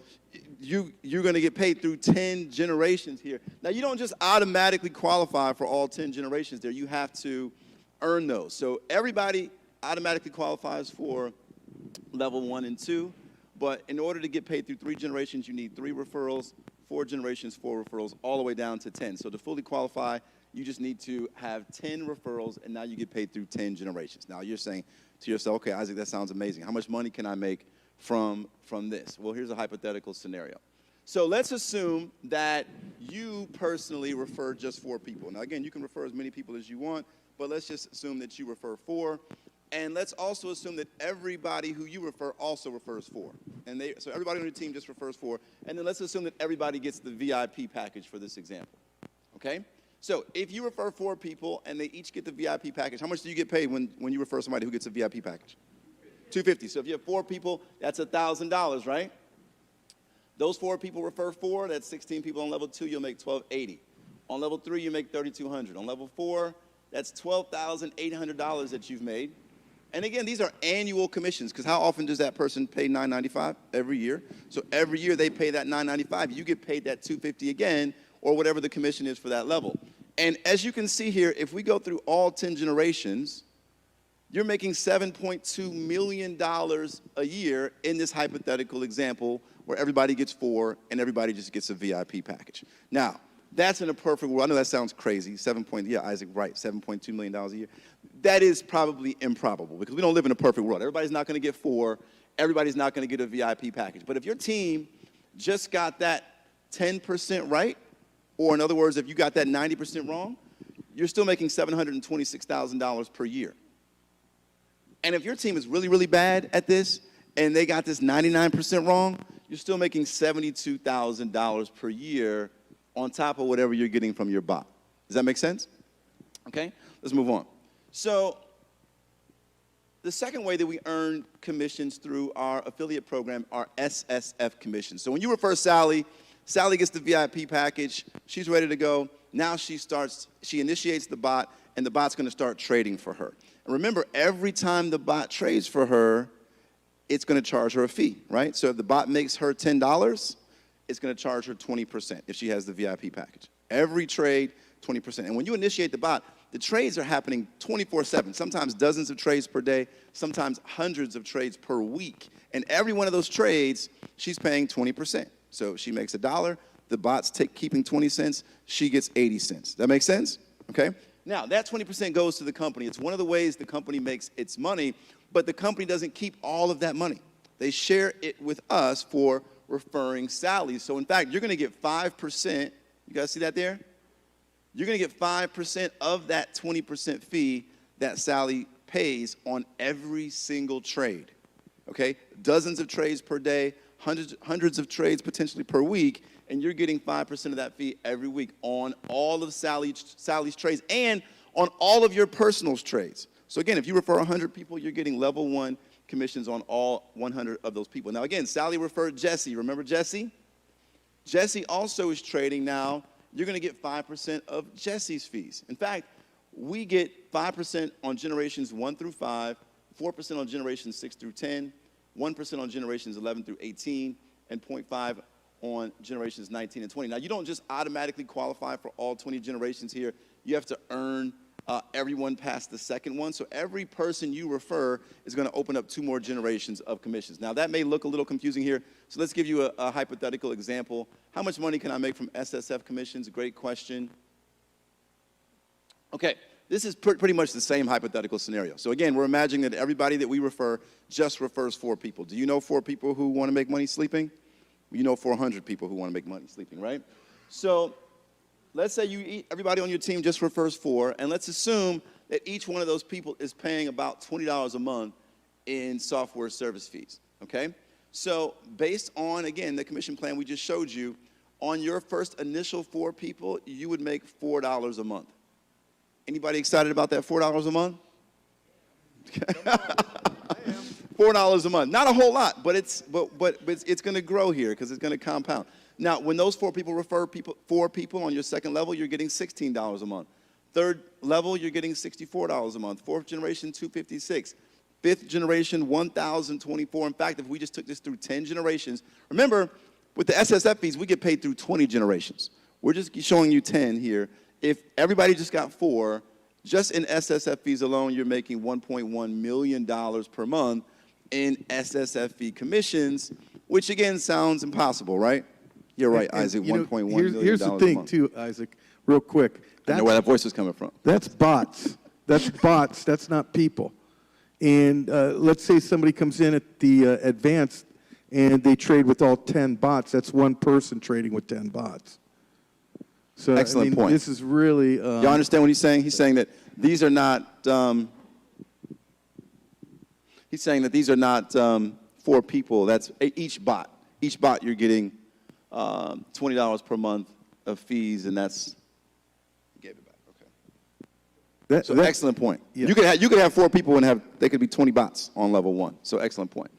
you're going to get paid through 10 generations here. Now, you don't just automatically qualify for all 10 generations there. You have to earn those. So everybody automatically qualifies for level 1 and 2. But in order to get paid through 3 generations, you need 3 referrals, 4 generations, 4 referrals, all the way down to 10. So to fully qualify, you just need to have 10 referrals, and now you get paid through 10 generations. Now you're saying to yourself, okay, Isaac, that sounds amazing. How much money can I make from this? Well, here's a hypothetical scenario. So let's assume that you personally refer just 4 people. Now, again, you can refer as many people as you want, but let's just assume that you refer 4. And let's also assume that everybody who you refer also refers 4. So everybody on your team just refers 4. And then let's assume that everybody gets the VIP package for this example. Okay? So if you refer 4 people and they each get the VIP package, how much do you get paid when you refer somebody who gets a VIP package? $250. So if you have 4 people, that's $1,000, right? Those 4 people refer 4, that's 16 people on level 2, you'll make $1,280. On level 3, you make $3,200. On level 4, that's $12,800 that you've made. And again, these are annual commissions, because how often does that person pay $995? Every year. So every year they pay that $995. You get paid that $250 again, or whatever the commission is for that level. And as you can see here, if we go through all 10 generations, you're making $7.2 million a year in this hypothetical example where everybody gets 4 and everybody just gets a VIP package. Now, that's in a perfect world. I know that sounds crazy. Yeah, Isaac, right, $7.2 million a year. That is probably improbable because we don't live in a perfect world. Everybody's not going to get 4. Everybody's not going to get a VIP package. But if your team just got that 10% right, or in other words, if you got that 90% wrong, you're still making $726,000 per year. And if your team is really, really bad at this and they got this 99% wrong, you're still making $72,000 per year on top of whatever you're getting from your bot. Does that make sense? Okay, let's move on. So the second way that we earn commissions through our affiliate program are SSF commissions. So when you refer Sally, Sally gets the VIP package. She's ready to go. Now she initiates the bot, and the bot's going to start trading for her. And remember, every time the bot trades for her, it's going to charge her a fee, right? So if the bot makes her $10, it's going to charge her 20% if she has the VIP package. Every trade, 20%. And when you initiate the bot, the trades are happening 24/7, sometimes dozens of trades per day, sometimes hundreds of trades per week. And every one of those trades, she's paying 20%. So she makes $1, the bot's keeping 20 cents, she gets 80 cents. That make sense? Okay? Now, that 20% goes to the company. It's one of the ways the company makes its money, but the company doesn't keep all of that money. They share it with us for referring Sally. So in fact, you're going to get 5%. You guys see that there? You're going to get 5% of that 20% fee that Sally pays on every single trade. Okay? Dozens of trades per day, hundreds of trades potentially per week, and you're getting 5% of that fee every week on all of Sally's trades and on all of your personal trades. So again, if you refer 100 people, you're getting level 1 commissions on all 100 of those people. Now again, Sally referred Jesse. Remember Jesse? Jesse also is trading now. You're going to get 5% of Jesse's fees. In fact, we get 5% on generations 1 through 5, 4% on generations 6 through 10, 1% on generations 11 through 18, and 0.5 on generations 19 and 20. Now, you don't just automatically qualify for all 20 generations here. You have to earn everyone past the second one. So every person you refer is going to open up 2 more generations of commissions. Now, that may look a little confusing here. So let's give you a hypothetical example. How much money can I make from SSF commissions? Great question. Okay, this is pretty much the same hypothetical scenario. So again, we're imagining that everybody that we refer just refers 4 people. Do you know 4 people who want to make money sleeping? You know 400 people who want to make money sleeping, right? So let's say everybody on your team just refers 4, and let's assume that each one of those people is paying about $20 a month in software service fees, okay? So based on, again, the commission plan we just showed you, on your first initial 4 people, you would make $4 a month. Anybody excited about that $4 a month? $4 a month. Not a whole lot, but it's going to grow here because it's going to compound. Now, when those 4 people refer 4 people on your second level, you're getting $16 a month. Third level, you're getting $64 a month. 4th generation, $256. 5th generation, $1,024. In fact, if we just took this through 10 generations, remember, with the SSF fees, we get paid through 20 generations. We're just showing you 10 here. If everybody just got 4, just in SSF fees alone, you're making $1.1 million per month in SSF fee commissions, which again sounds impossible, right? You're right, Isaac, $1.1 million Here's the thing, too, Isaac, real quick. I know where that voice was coming from. That's bots. That's bots. That's not people. And let's say somebody comes in at the advanced and they trade with all 10 bots. That's one person trading with 10 bots. So, excellent point. This is really... Y'all understand what he's saying? He's saying that these are not... He's saying that these are not 4 people. That's each bot. Each bot you're getting $20 per month of fees, and that's gave it back. Okay. So excellent point. Yeah. You could have 4 people and they could be 20 bots on level 1. So excellent point.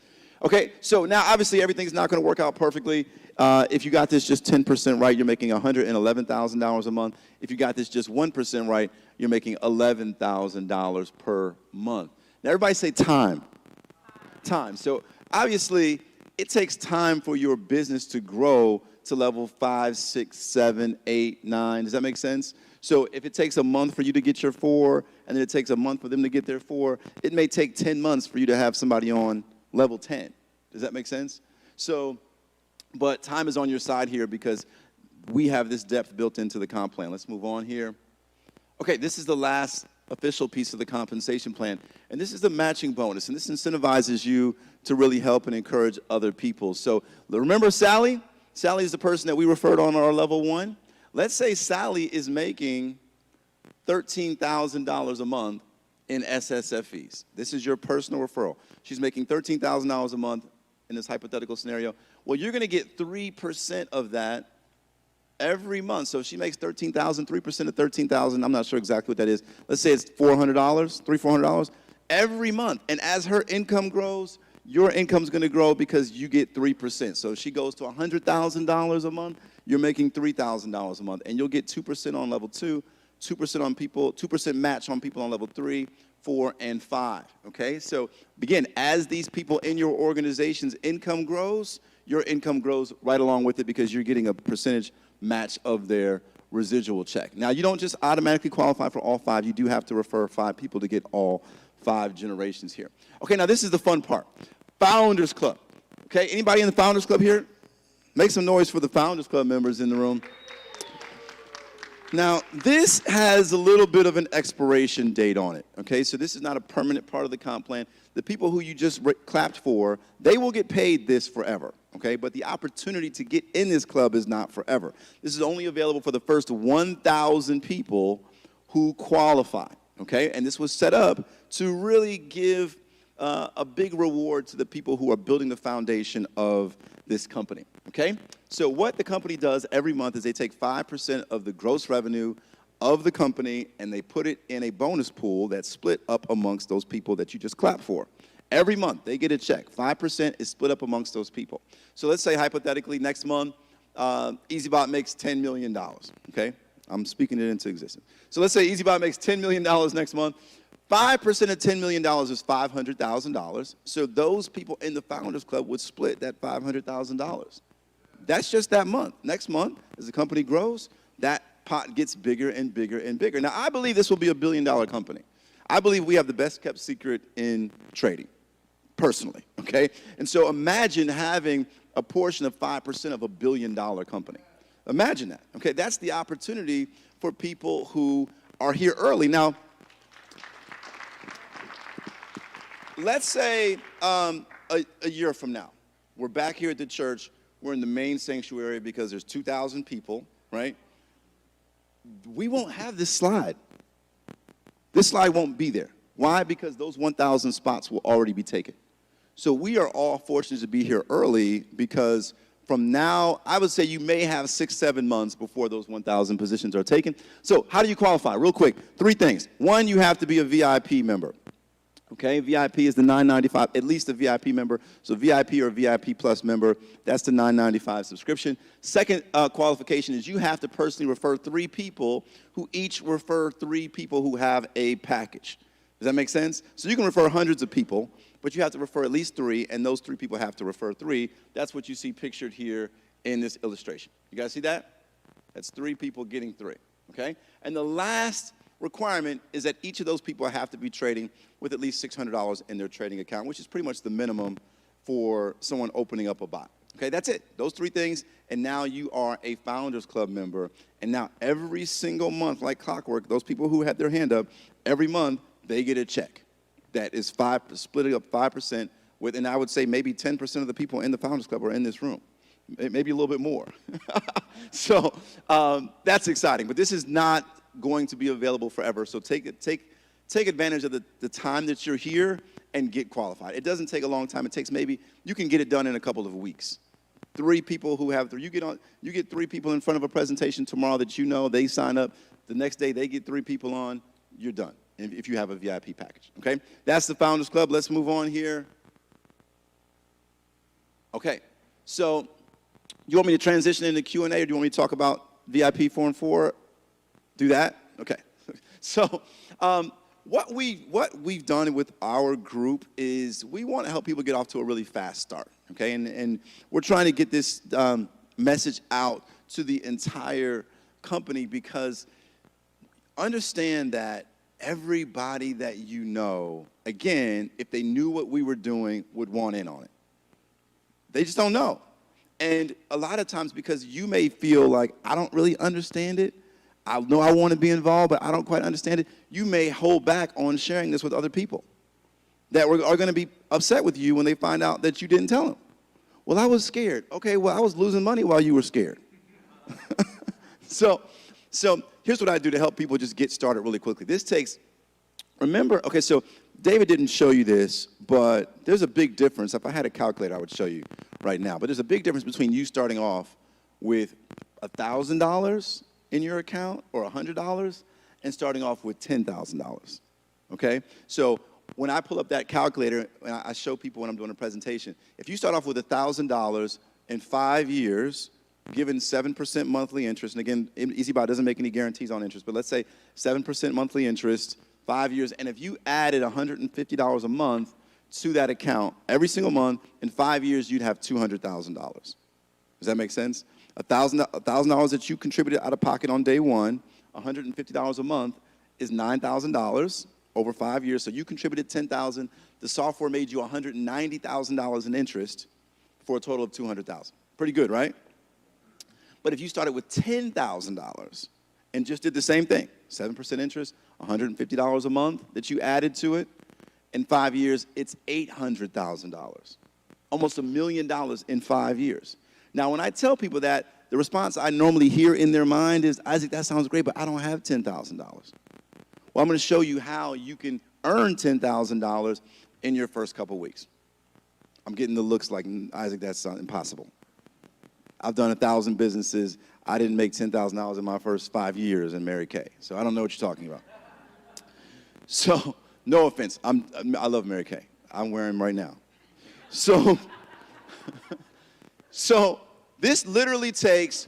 Okay, so now obviously everything's not going to work out perfectly. If you got this just 10% right, you're making $111,000 a month. If you got this just 1% right, you're making $11,000 per month. Now everybody say time. Time. So obviously it takes time for your business to grow to level 5, 6, 7, 8, 9. Does that make sense? So if it takes a month for you to get your 4, and then it takes a month for them to get their 4, it may take 10 months for you to have somebody on level 10. Does that make sense? So, but time is on your side here because we have this depth built into the comp plan. Let's move on here. Okay, this is the last official piece of the compensation plan, and this is the matching bonus, and this incentivizes you to really help and encourage other people. So remember Sally? Sally is the person that we referred on our level 1. Let's say Sally is making $13,000 a month in SSF fees. This is your personal referral. She's making $13,000 a month in this hypothetical scenario. Well, you're going to get 3% of that every month. So if she makes $13,000, 3% of $13,000, I'm not sure exactly what that is. Let's say it's $400, $400 every month. And as her income grows, your income's going to grow because you get 3%. So if she goes to $100,000 a month, you're making $3,000 a month. And you'll get 2% on level 2, 2% on people, 2% match on people on level 3, 4, and 5, okay? So again, as these people in your organization's income grows, your income grows right along with it because you're getting a percentage match of their residual check. Now, you don't just automatically qualify for all 5. You do have to refer 5 people to get all 5 generations here. Okay, now this is the fun part. Founders Club. Okay, anybody in the Founders Club here? Make some noise for the Founders Club members in the room. Now, this has a little bit of an expiration date on it, okay? So this is not a permanent part of the comp plan. The people who you just clapped for, they will get paid this forever, okay? But the opportunity to get in this club is not forever. This is only available for the first 1,000 people who qualify, okay? And this was set up to really give a big reward to the people who are building the foundation of this company, okay? So what the company does every month is they take 5% of the gross revenue of the company and they put it in a bonus pool that's split up amongst those people that you just clapped for. Every month they get a check. 5% is split up amongst those people. So let's say hypothetically next month, EazyBot makes $10 million, okay? I'm speaking it into existence. So let's say EazyBot makes $10 million next month. 5% of $10 million is $500,000. So those people in the Founders Club would split that $500,000. That's just that month. Next month, as the company grows, that pot gets bigger and bigger and bigger. Now, I believe this will be a billion-dollar company. I believe we have the best kept secret in trading, personally, okay? And so imagine having a portion of 5% of a billion-dollar company. Imagine that, okay? That's the opportunity for people who are here early. Now, let's say a year from now, we're back here at the church. We're in the main sanctuary because there's 2,000 people, right? We won't have this slide. This slide won't be there. Why? Because those 1,000 spots will already be taken. So we are all fortunate to be here early because from now, I would say you may have 6, 7 months before those 1,000 positions are taken. So how do you qualify? Real quick, 3 things. 1, you have to be a VIP member. Okay, VIP is the $9.95, at least a VIP member. So VIP or VIP Plus member, that's the $9.95 subscription. Second qualification is you have to personally refer 3 people who each refer 3 people who have a package. Does that make sense? So you can refer hundreds of people, but you have to refer at least 3, and those 3 people have to refer 3. That's what you see pictured here in this illustration. You guys see that? That's 3 people getting 3, okay? And the last requirement is that each of those people have to be trading with at least $600 in their trading account, which is pretty much the minimum for someone opening up a bot. Okay, that's it. Those 3 things, and now you are a Founders Club member. And now every single month, like clockwork, those people who had their hand up, every month they get a check that is splitting up 5% with, and I would say maybe 10% of the people in the Founders Club are in this room. Maybe a little bit more. So that's exciting. But this is not going to be available forever. So take take advantage of the time that you're here and get qualified. It doesn't take a long time. It takes maybe, you can get it done in a couple of weeks. 3 people who have, you get 3 people in front of a presentation tomorrow that you know, they sign up. The next day they get 3 people on, you're done, if you have a VIP package, okay? That's the Founders Club. Let's move on here. Okay, so you want me to transition into Q&A, or do you want me to talk about VIP 4 and 4? Do that? Okay. So what we've done with our group is we want to help people get off to a really fast start, okay? And we're trying to get this message out to the entire company, because understand that everybody that you know, again, if they knew what we were doing, would want in on it. They just don't know. And a lot of times, because you may feel like, I don't really understand it, I know I want to be involved, but I don't quite understand it, you may hold back on sharing this with other people that are going to be upset with you when they find out that you didn't tell them. Well, I was scared. Okay, well, I was losing money while you were scared. So here's what I do to help people just get started really quickly. This takes, remember, okay, so David didn't show you this, but there's a big difference. If I had a calculator, I would show you right now. But there's a big difference between you starting off with $1,000 in your account or $100 and starting off with $10,000, okay? So when I pull up that calculator, and I show people when I'm doing a presentation, if you start off with $1,000 in 5 years, given 7% monthly interest, and again, EazyBot doesn't make any guarantees on interest, but let's say 7% monthly interest, 5 years, and if you added $150 a month to that account every single month, in 5 years, you'd have $200,000. Does that make sense? $1,000 that you contributed out of pocket on day one, $150 a month is $9,000 over 5 years. So you contributed $10,000. The software made you $190,000 in interest for a total of $200,000. Pretty good, right? But if you started with $10,000 and just did the same thing, 7% interest, $150 a month that you added to it, in 5 years, it's $800,000. Almost $1 million in 5 years. Now, when I tell people that, the response I normally hear in their mind is, Isaac, that sounds great, but I don't have $10,000. Well, I'm going to show you how you can earn $10,000 in your first couple weeks. I'm getting the looks like, Isaac, that's impossible. I've done 1,000 businesses. I didn't make $10,000 in my first 5 years in Mary Kay, so I don't know what you're talking about. So, no offense. I love Mary Kay. I'm wearing them right now. So, so this literally takes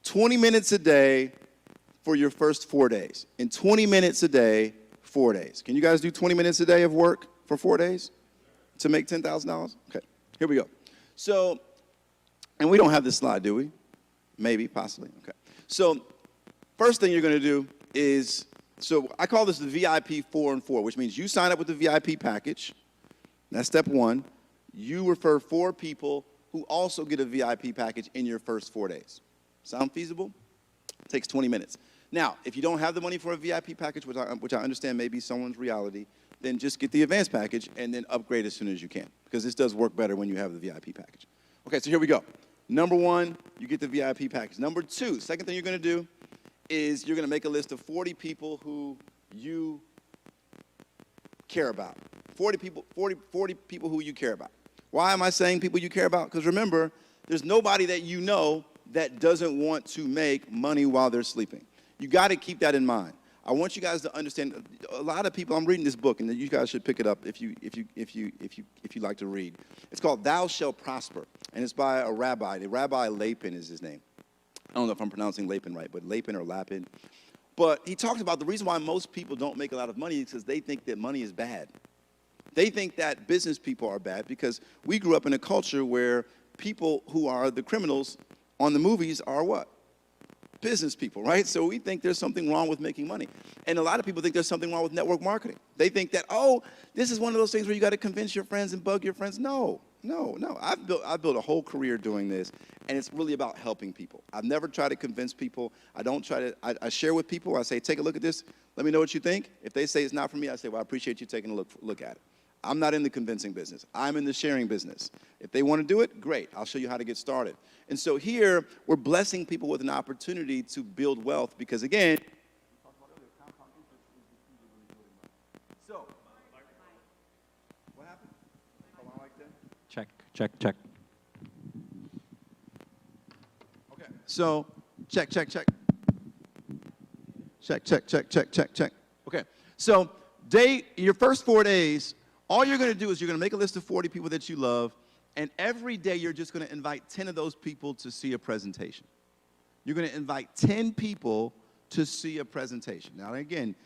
20 minutes a day for your first 4 days. And 20 minutes a day, 4 days. Can you guys do 20 minutes a day of work for 4 days to make $10,000? Okay, here we go. So, and we don't have this slide, do we? Maybe, possibly, okay. So, first thing you're gonna do is, so I call this the VIP 4 and 4, which means you sign up with the VIP package. That's step one. You refer 4 people who also get a VIP package in your first 4 days. Sound feasible? It takes 20 minutes. Now, if you don't have the money for a VIP package, which I understand may be someone's reality, then just get the advanced package and then upgrade as soon as you can, because this does work better when you have the VIP package. Okay, so here we go. Number one, you get the VIP package. Number two, second thing you're going to do is you're going to make a list of 40 people who you care about. 40 people who you care about. Why am I saying people you care about? Because remember, there's nobody that you know that doesn't want to make money while they're sleeping. You got to keep that in mind. I want you guys to understand. A lot of people. I'm reading this book, and you guys should pick it up if you like to read. It's called "Thou Shalt Prosper," and it's by a rabbi. The Rabbi Lapin is his name. I don't know if I'm pronouncing Lapin right, but Lapin or Lapin. But he talks about the reason why most people don't make a lot of money is because they think that money is bad. They think that business people are bad because we grew up in a culture where people who are the criminals on the movies are what? Business people, right? So we think there's something wrong with making money. And a lot of people think there's something wrong with network marketing. They think that, oh, this is one of those things where you got to convince your friends and bug your friends. No. I've built a whole career doing this, and it's really about helping people. I've never tried to convince people. I share with people. I say, take a look at this. Let me know what you think. If they say it's not for me, I say, well, I appreciate you taking a look at it. I'm not in the convincing business. I'm in the sharing business. If they want to do it, great. I'll show you how to get started. And so here, we're blessing people with an opportunity to build wealth because, again, So, what happened? Hold on like that. Check, check, check. Okay. So, check, check, check. Check, check, check, check, check, check. Okay. So, your first 4 days, all you're going to do is you're going to make a list of 40 people that you love, and every day you're just going to invite 10 of those people to see a presentation. You're going to invite 10 people to see a presentation. Now, again,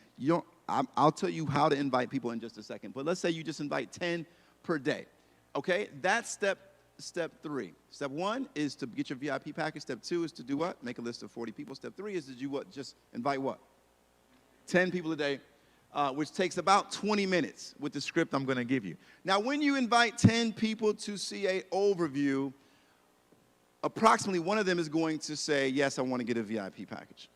I'll tell you how to invite people in just a second, but let's say you just invite 10 per day. Okay? That's step 3. Step 1 is to get your VIP package. Step 2 is to do what? Make a list of 40 people. Step 3 is to do what? Just invite what? 10 people a day, which takes about 20 minutes with the script I'm going to give you. Now, when you invite 10 people to see an overview, approximately one of them is going to say, yes, I want to get a VIP package.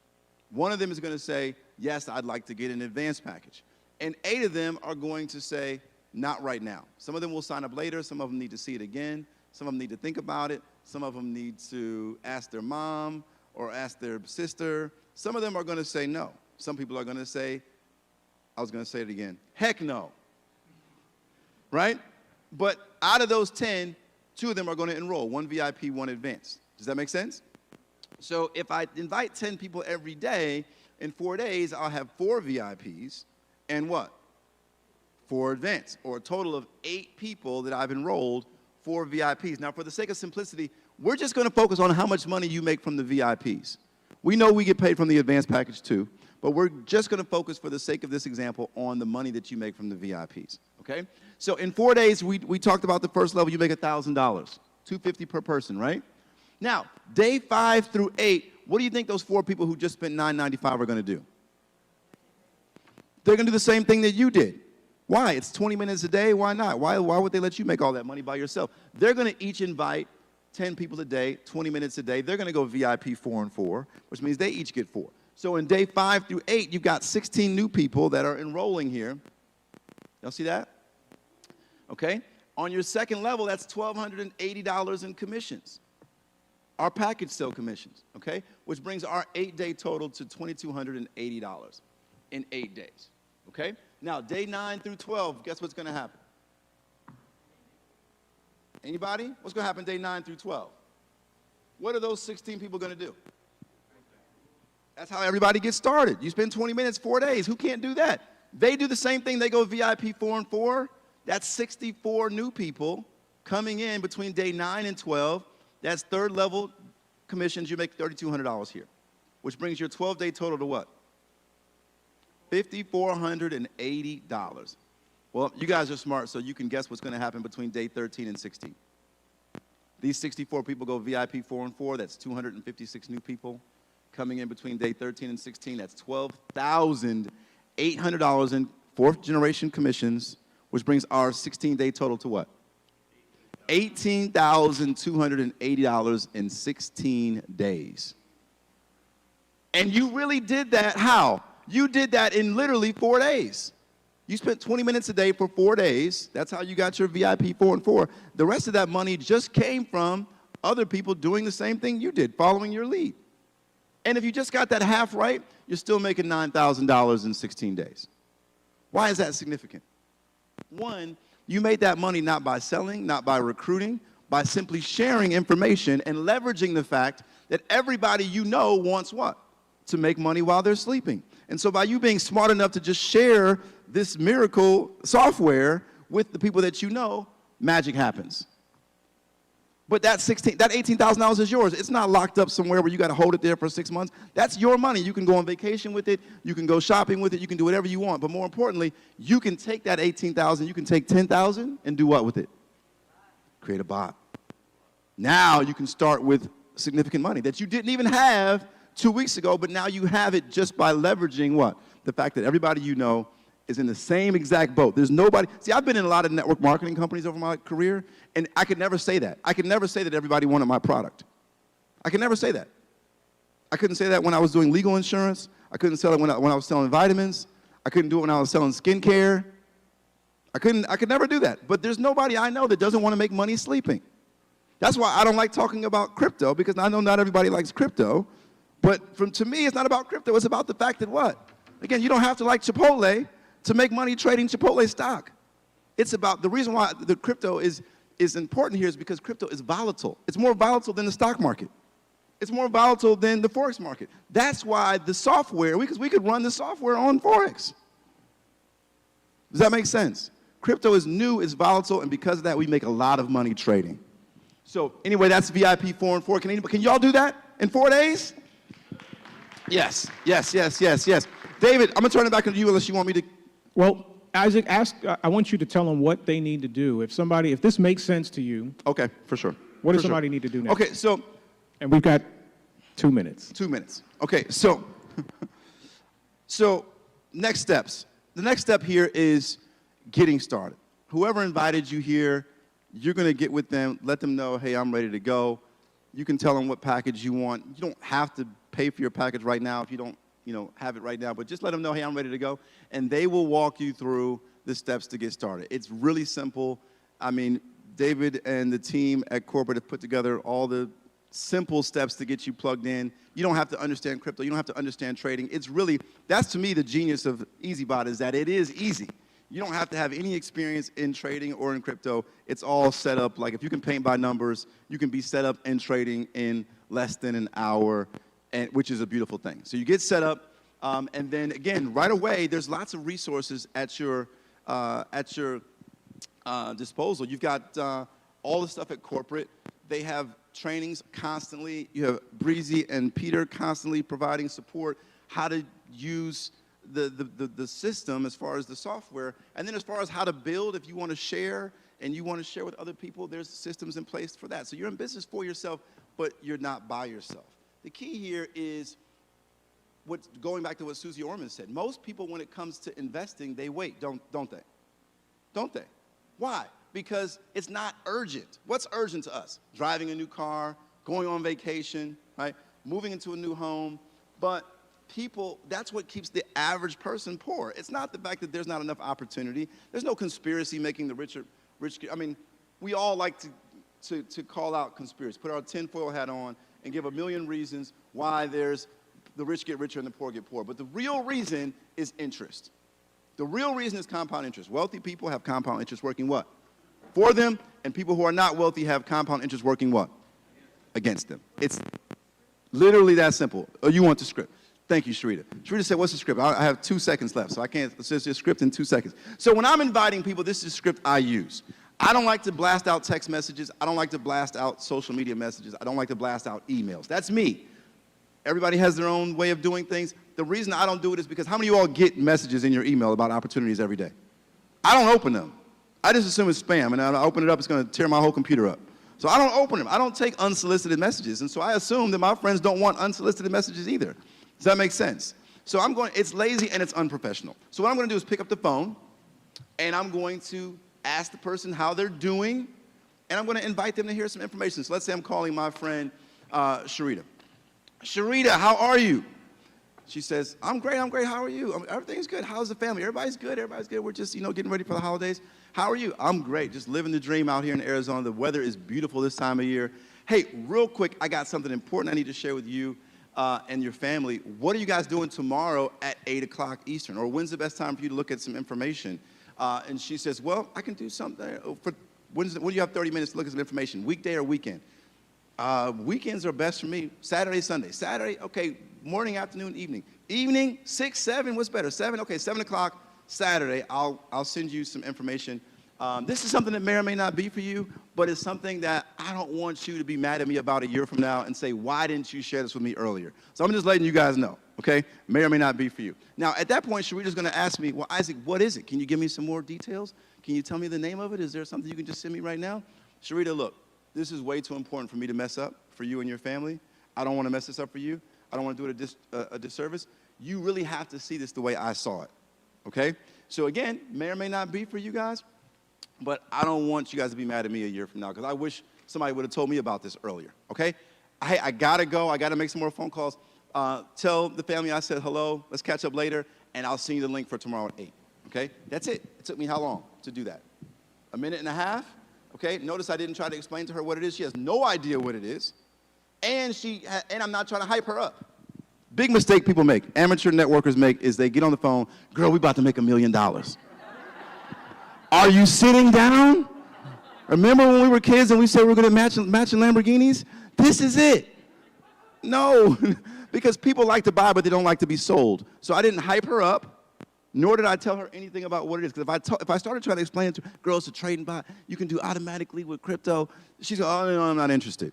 One of them is going to say, yes, I'd like to get an advanced package. And 8 of them are going to say, not right now. Some of them will sign up later. Some of them need to see it again. Some of them need to think about it. Some of them need to ask their mom or ask their sister. Some of them are going to say no. Some people are going to say, I was going to say it again, heck no. Right? But out of those 10, 2 of them are going to enroll, 1 VIP, 1 advanced. Does that make sense? So if I invite 10 people every day, in 4 days, I'll have 4 VIPs and what? 4 advanced, or a total of 8 people that I've enrolled, 4 VIPs. Now, for the sake of simplicity, we're just going to focus on how much money you make from the VIPs. We know we get paid from the advanced package too, but we're just going to focus, for the sake of this example, on the money that you make from the VIPs, okay? So in 4 days, we talked about the first level, you make $1,000, $250 per person, right? Now, day 5 through 8, what do you think those 4 people who just spent $9.95 are going to do? They're going to do the same thing that you did. Why? It's 20 minutes a day. Why not? Why would they let you make all that money by yourself? They're going to each invite 10 people a day, 20 minutes a day. They're going to go VIP 4 and 4, which means they each get 4. So in day 5 through 8, you've got 16 new people that are enrolling here. Y'all see that? Okay. On your second level, that's $1,280 in commissions. Our package sale commissions, okay? Which brings our 8-day total to $2,280 in 8 days, okay? Now, day 9 through 12, guess what's going to happen? Anybody? What's going to happen day 9 through 12? What are those 16 people going to do? That's how everybody gets started. You spend 20 minutes, 4 days. Who can't do that? They do the same thing. They go VIP 4 and 4. That's 64 new people coming in between day 9 and 12. That's third level commissions. You make $3,200 here, which brings your 12-day total to what? $5,480. Well, you guys are smart, so you can guess what's going to happen between day 13 and 16. These 64 people go VIP 4 and 4. That's 256 new people coming in between day 13 and 16. That's $12,800 in 4th-generation commissions, which brings our 16-day total to what? $18,280 in 16 days. And you really did that how? You did that in literally 4 days. You spent 20 minutes a day for 4 days. That's how you got your VIP 4 and 4. The rest of that money just came from other people doing the same thing you did, following your lead. And if you just got that half right, you're still making $9,000 in 16 days. Why is that significant? One, you made that money not by selling, not by recruiting, by simply sharing information and leveraging the fact that everybody you know wants what? To make money while they're sleeping. And so by you being smart enough to just share this miracle software with the people that you know, magic happens. But that $18,000 is yours. It's not locked up somewhere where you got to hold it there for 6 months. That's your money. You can go on vacation with it. You can go shopping with it. You can do whatever you want. But more importantly, you can take that $18,000, you can take $10,000 and do what with it? Create a bot. Now you can start with significant money that you didn't even have 2 weeks ago, but now you have it just by leveraging what? The fact that everybody you know is in the same exact boat. There's nobody. See, I've been in a lot of network marketing companies over my career, and I could never say that. I could never say that everybody wanted my product. I could never say that. I couldn't say that when I was doing legal insurance. I couldn't sell it when I was selling vitamins. I couldn't do it when I was selling skincare. I could never do that. But there's nobody I know that doesn't want to make money sleeping. That's why I don't like talking about crypto, because I know not everybody likes crypto. But to me, it's not about crypto. It's about the fact that what? Again, you don't have to like Chipotle to make money trading Chipotle stock. It's about, the reason why the crypto is important here is because crypto is volatile. It's more volatile than the stock market. It's more volatile than the Forex market. That's why the software, we could run the software on Forex. Does that make sense? Crypto is new, it's volatile, and because of that, we make a lot of money trading. So anyway, that's VIP 4 and 4. Can y'all do that in 4 days? Yes, yes, yes, yes, yes. David, I'm gonna turn it back to you unless you want me to. Well, Isaac, I want you to tell them what they need to do. If this makes sense to you. Okay, for sure. What does somebody need to do next? Okay, so. And we've got 2 minutes. 2 minutes. Okay, so, so next steps. The next step here is getting started. Whoever invited you here, you're gonna get with them, let them know, hey, I'm ready to go. You can tell them what package you want. You don't have to pay for your package right now if you don't, have it right now, but just let them know, hey, I'm ready to go, and they will walk you through the steps to get started. It's really simple. I mean, David and the team at corporate have put together all the simple steps to get you plugged in. You don't have to understand crypto. You don't have to understand trading. It's really, that's to me the genius of EazyBot, is that it is easy. You don't have to have any experience in trading or in crypto. It's all set up, like if you can paint by numbers, you can be set up in trading in less than an hour, which is a beautiful thing. So you get set up, and then again, right away, there's lots of resources at your disposal. You've got all the stuff at corporate. They have trainings constantly. You have Breezy and Peter constantly providing support, how to use the system as far as the software, and then as far as how to build, if you want to share and you want to share with other people, there's systems in place for that. So you're in business for yourself, but you're not by yourself. The key here is going back to what Susie Orman said. Most people, when it comes to investing, they wait, don't they? Don't they? Why? Because it's not urgent. What's urgent to us? Driving a new car, going on vacation, right? Moving into a new home. But people, that's what keeps the average person poor. It's not the fact that there's not enough opportunity. There's no conspiracy making the rich. I mean, we all like to call out conspiracy, put our tinfoil hat on and give a million reasons why there's the rich get richer and the poor get poor. But the real reason is interest. The real reason is compound interest. Wealthy people have compound interest working what? For them, and people who are not wealthy have compound interest working what? Against them. It's literally that simple. Oh, you want the script. Thank you, Sharita. Sharita said, what's the script? I have 2 seconds left, so I can't, it's just a script in 2 seconds. So when I'm inviting people, this is the script I use. I don't like to blast out text messages. I don't like to blast out social media messages. I don't like to blast out emails. That's me. Everybody has their own way of doing things. The reason I don't do it is because how many of you all get messages in your email about opportunities every day? I don't open them. I just assume it's spam, and when I open it up, it's going to tear my whole computer up. So I don't open them. I don't take unsolicited messages, and so I assume that my friends don't want unsolicited messages either. Does that make sense? So it's lazy and it's unprofessional. So what I'm going to do is pick up the phone, and I'm going to ask the person how they're doing, and I'm going to invite them to hear some information. So let's say I'm calling my friend Sharita. Sharita, how are you? She says, I'm great, how are you? Everything's good, how's the family? Everybody's good, we're just, getting ready for the holidays. How are you? I'm great, just living the dream out here in Arizona. The weather is beautiful this time of year. Hey, real quick, I got something important I need to share with you and your family. What are you guys doing tomorrow at 8 o'clock Eastern? Or when's the best time for you to look at some information? And she says, well, I can do something. When do you have 30 minutes to look at some information? Weekday or weekend? Weekends are best for me. Saturday, Sunday. Saturday, okay, morning, afternoon, evening. Evening, 6, 7, what's better? 7, okay, 7 o'clock Saturday, I'll send you some information. This is something that may or may not be for you, but it's something that I don't want you to be mad at me about a year from now and say, why didn't you share this with me earlier? So I'm just letting you guys know, okay? May or may not be for you. Now, at that point, Sharita's gonna ask me, well, Isaac, what is it? Can you give me some more details? Can you tell me the name of it? Is there something you can just send me right now? Sharita, look, this is way too important for me to mess up for you and your family. I don't want to mess this up for you. I don't want to do it a disservice. You really have to see this the way I saw it, okay? So again, may or may not be for you guys, but I don't want you guys to be mad at me a year from now because I wish somebody would have told me about this earlier, okay? Hey, I gotta go. I gotta make some more phone calls. Tell the family I said hello. Let's catch up later, and I'll send you the link for tomorrow at 8, okay? That's it. It took me how long to do that? 1.5 minutes? Okay, notice I didn't try to explain to her what it is. She has no idea what it is. And I'm not trying to hype her up. Big mistake people make, amateur networkers make, is they get on the phone, girl, we about to make $1 million. Are you sitting down? Remember when we were kids and we said we were going to matching Lamborghinis? This is it. No, because people like to buy, but they don't like to be sold. So I didn't hype her up, nor did I tell her anything about what it is. Because if I started trying to explain to girls to trade and buy, you can do automatically with crypto, she's going, oh, no, I'm not interested.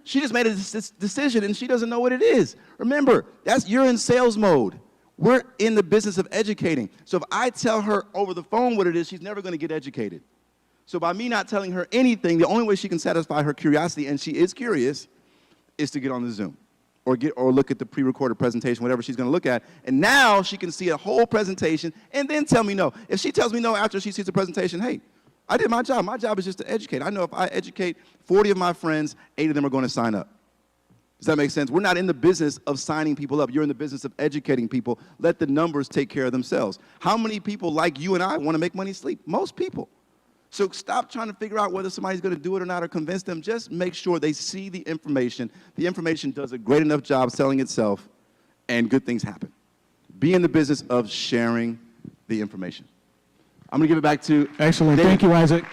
She just made a decision, and she doesn't know what it is. Remember, you're in sales mode. We're in the business of educating. So if I tell her over the phone what it is, she's never going to get educated. So by me not telling her anything, the only way she can satisfy her curiosity, and she is curious, is to get on the Zoom or look at the pre-recorded presentation, whatever she's going to look at. And now she can see a whole presentation and then tell me no. If she tells me no after she sees the presentation, hey, I did my job. My job is just to educate. I know if I educate 40 of my friends, 8 of them are going to sign up. Does that make sense? We're not in the business of signing people up. You're in the business of educating people. Let the numbers take care of themselves. How many people like you and I want to make money sleep? Most people. So stop trying to figure out whether somebody's going to do it or not or convince them. Just make sure they see the information. The information does a great enough job selling itself, and good things happen. Be in the business of sharing the information. I'm going to give it back to Excellent. David. Thank you, Isaac.